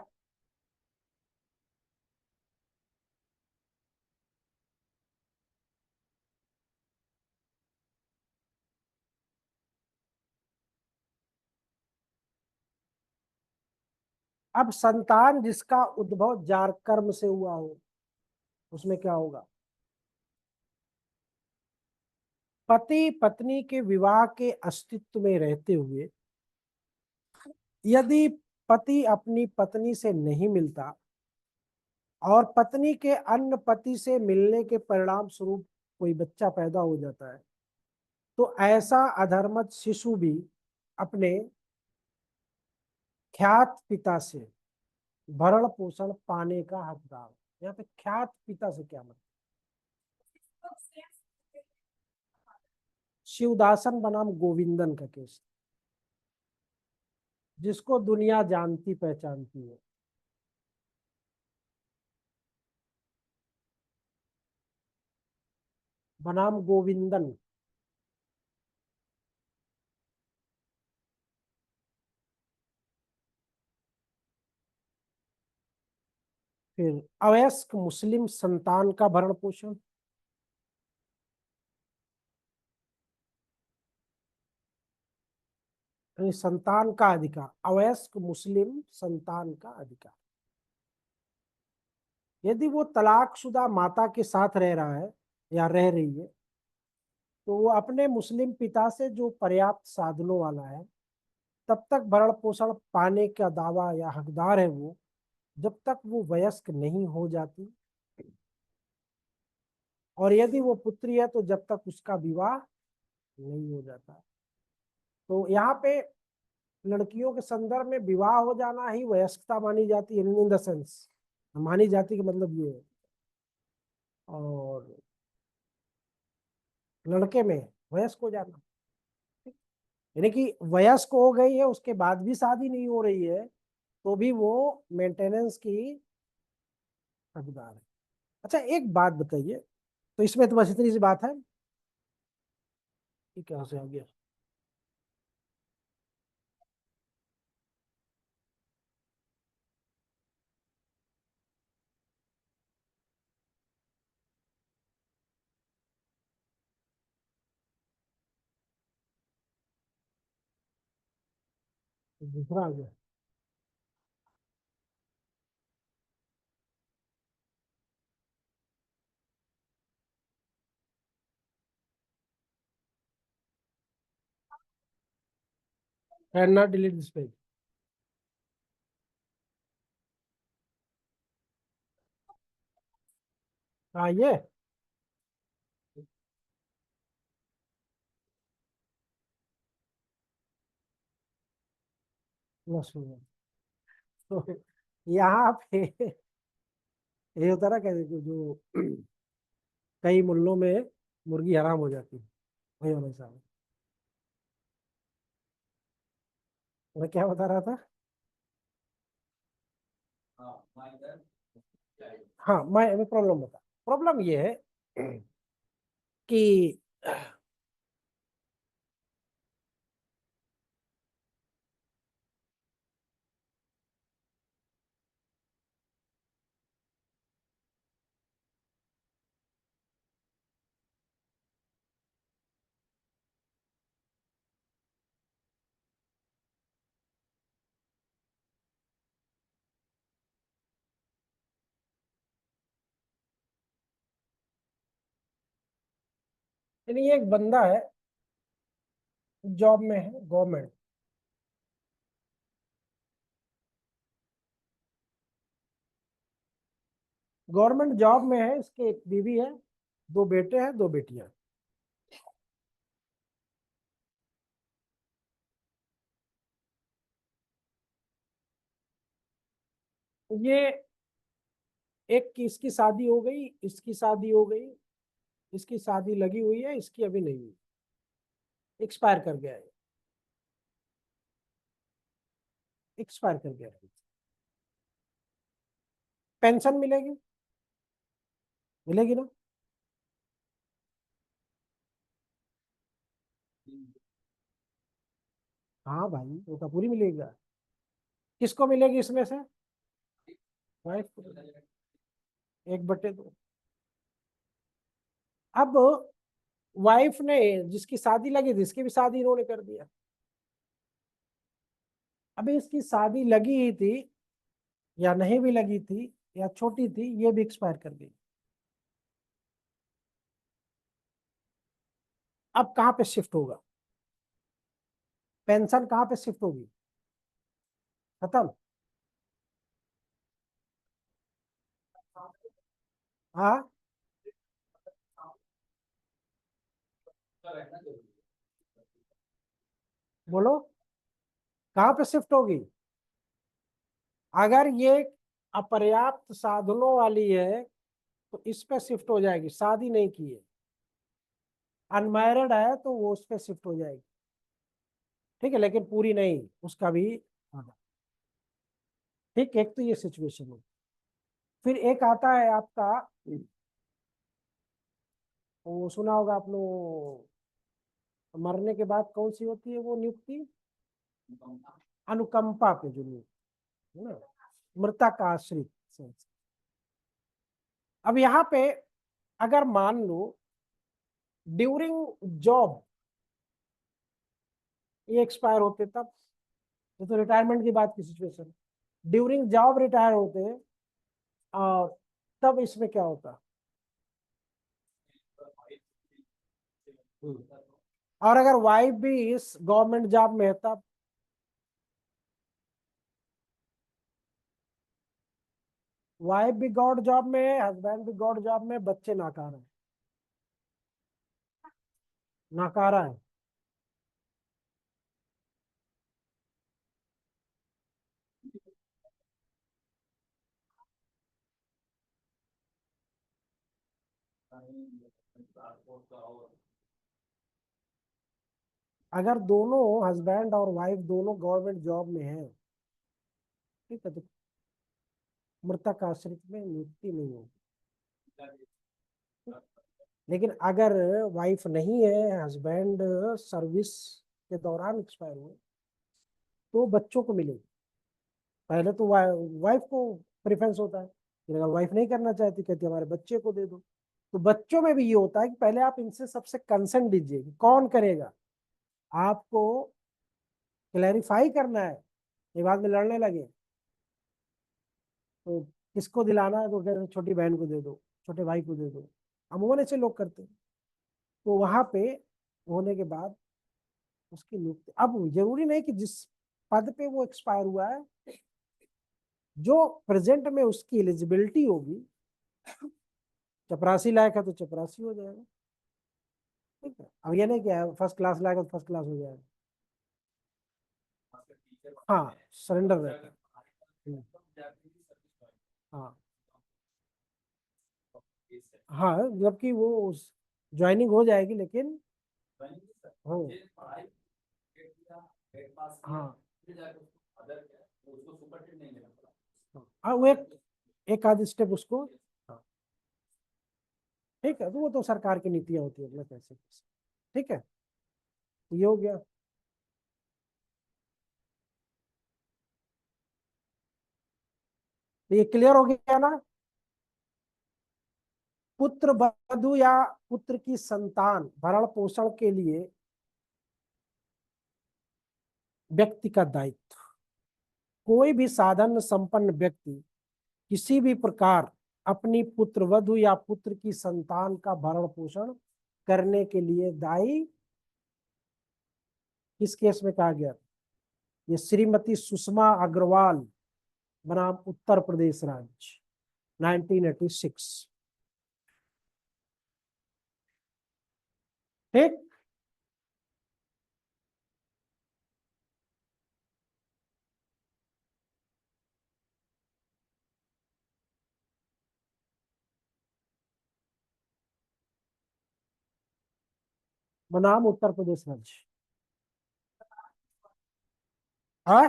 अब संतान जिसका उद्भव जार कर्म से हुआ हो उसमें क्या होगा? पति पत्नी के विवाह के अस्तित्व में रहते हुए यदि पति अपनी पत्नी से नहीं मिलता और पत्नी के अन्य पति से मिलने के परिणाम स्वरूप कोई बच्चा पैदा हो जाता है तो ऐसा अधर्मज शिशु भी अपने ख्यात पिता से भरण पोषण पाने का हकदार है। यहाँ पे ख्यात पिता से क्या मतलब? शिवदासन बनाम गोविंदन का केस, जिसको दुनिया जानती पहचानती है। बनाम गोविंदन। फिर अवयस्क मुस्लिम संतान का भरण पोषण, यानी संतान का अधिकार, अवयस्क मुस्लिम संतान का अधिकार। यदि वो तलाकशुदा माता के साथ रह रहा है या रह रही है तो वो अपने मुस्लिम पिता से जो पर्याप्त साधनों वाला है तब तक भरण पोषण पाने का दावा या हकदार है वो, जब तक वो वयस्क नहीं हो जाती। और यदि वो पुत्री है तो जब तक उसका विवाह नहीं हो जाता। तो यहाँ पे लड़कियों के संदर्भ में विवाह हो जाना ही वयस्कता मानी जाती है, इन द सेंस मानी जाती है कि मतलब ये है। और लड़के में वयस्क हो जाना, यानी कि वयस्क हो गई है उसके बाद भी शादी नहीं हो रही है तो भी वो मेंटेनेंस की हकदार है। अच्छा एक बात बताइए, तो इसमें तो बस इतनी सी बात है कि कहाँ से आ गया? दूसरा आ गया। Can not delete this page. हाँ ये लो सुनो। तो यहाँ पे ये होता है ना कि जो कई मुल्लों में मुर्गी हराम हो जाती है, वही वाला हिसाब है। मैं क्या बता रहा था? हाँ, मैं प्रॉब्लम बता। प्रॉब्लम ये है कि यानी एक बंदा है, जॉब में है, गवर्नमेंट। गवर्नमेंट जॉब में है, इसके एक बीवी है, दो बेटे हैं, दो बेटियां। ये एक की, इसकी शादी हो गई, इसकी शादी हो गई, इसकी शादी लगी हुई है, इसकी अभी नहीं हुई, एक्सपायर कर गया है, एक्सपायर कर गया है। पेंशन मिलेगी? मिलेगी ना? हाँ भाई, वो तो पूरी मिलेगा। किसको मिलेगी इसमें से? वाइफ को। 1/2। अब वाइफ ने, जिसकी शादी लगी थी, इसकी भी शादी इन्होंने कर दिया। अभी इसकी शादी लगी ही थी, या नहीं भी लगी थी, या छोटी थी, ये भी एक्सपायर कर गई। अब कहाँ पे शिफ्ट होगा? पेंशन कहाँ पे शिफ्ट होगी? खत्म। हाँ, बोलो, कहाँ पे शिफ्ट होगी? अगर ये अपर्याप्त साधनों वाली है तो इस पे शिफ्ट हो जाएगी, शादी नहीं की है। अनमैरिड है तो वो उस पे शिफ्ट हो जाएगी, ठीक है, लेकिन पूरी नहीं, उसका भी आधा। ठीक, एक तो ये सिचुएशन है। फिर एक आता है आपका, वो सुना होगा आपने, मरने के बाद कौन सी होती है वो नियुक्ति? अनुकंपा पे जो नियुक्ति है ना, मृतक आश्रित। अब यहाँ पे अगर मान लो ड्यूरिंग जॉब ये एक्सपायर होते, तब ये तो रिटायरमेंट की बात की सिचुएशन, ड्यूरिंग जॉब रिटायर होते हैं, और तब इसमें क्या होता? और अगर वाइफ भी इस गवर्नमेंट जॉब में है तब? वाइफ भी गवर्नमेंट जॉब में है, हस्बैंड भी गवर्नमेंट जॉब में, बच्चे नाकारा है, नाकारा है। अगर दोनों हस्बैंड और वाइफ दोनों गवर्नमेंट जॉब में है, ठीक है, तो मृतक आश्रित में नियुक्ति नहीं होगी। लेकिन अगर वाइफ नहीं है, हस्बैंड सर्विस के दौरान एक्सपायर हुए, तो बच्चों को मिलेगी। पहले तो वाइफ को प्रेफरेंस होता है, फिर अगर वाइफ नहीं करना चाहती, कहती हमारे बच्चे को दे दो। तो बच्चों में भी ये होता है कि पहले आप इनसे सबसे कंसेंट दीजिए कि कौन करेगा। आपको क्लैरिफाई करना है, ये बाद में लड़ने लगे तो किसको दिलाना है, तो कहते हैं, छोटी बहन को दे दो, छोटे भाई को दे दो। अमूमन ऐसे लोग करते हैं। तो वहां पे होने के बाद उसकी नियुक्ति, अब जरूरी नहीं कि जिस पद पे वो एक्सपायर हुआ है, जो प्रेजेंट में उसकी एलिजिबिलिटी होगी, चपरासी लायक है तो चपरासी हो जाएगा, ठीक है। अब ये नहीं क्या, फर्स्ट क्लास लायक है तो फर्स्ट क्लास हो जाएगा। हाँ, सरेंडर रहता है। हम्म, हाँ, हाँ, जबकि वो ज्वाइनिंग हो जाएगी, लेकिन हो, हाँ, हाँ वो एक आध स्टेप उसको। हाँ ठीक है, तो वो तो सरकार की नीतियां होती है, अपना कैसे। ठीक है, ये हो गया। तो ये क्लियर हो गया ना। पुत्र वधु या पुत्र की संतान भरण पोषण के लिए व्यक्ति का दायित्व। कोई भी साधन संपन्न व्यक्ति किसी भी प्रकार अपनी पुत्र वधु या पुत्र की संतान का भरण पोषण करने के लिए दायी। किस केस में कहा गया? ये श्रीमती सुषमा अग्रवाल बनाम उत्तर प्रदेश राज्य 1986। ठीक। बनाम उत्तर प्रदेश राज्य। हाँ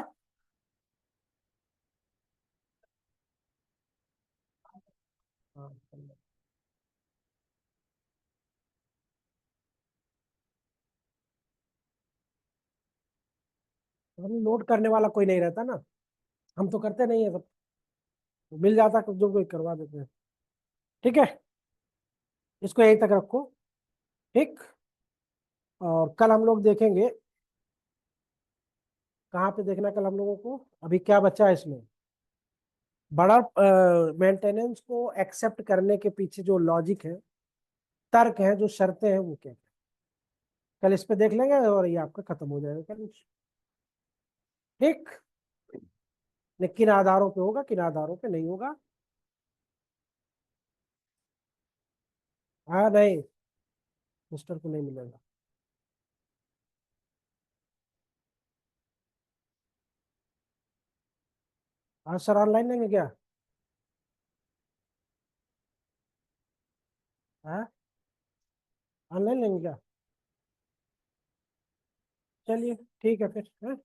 नोट करने वाला कोई नहीं रहता ना, हम तो करते नहीं है सब, मिल जाता जो कोई करवा देते हैं। ठीक है, इसको यहीं तक रखो। ठीक। और कल हम लोग देखेंगे, कहाँ पे देखना कल हम लोगों को, अभी क्या बचा है इसमें, बड़ा मेंटेनेंस को एक्सेप्ट करने के पीछे जो लॉजिक है, तर्क है, जो शर्तें हैं, वो क्या क्या। कल इस पे देख लेंगे और ये आपका खत्म हो जाएगा कल। ठीक। ने किन आधारों पे होगा, किन आधारों पे नहीं होगा। हाँ नहीं, मिस्टर को नहीं मिलेगा। हाँ सर, ऑनलाइन लेंगे क्या? हाँ ऑनलाइन लेंगे क्या? चलिए ठीक है फिर, हाँ?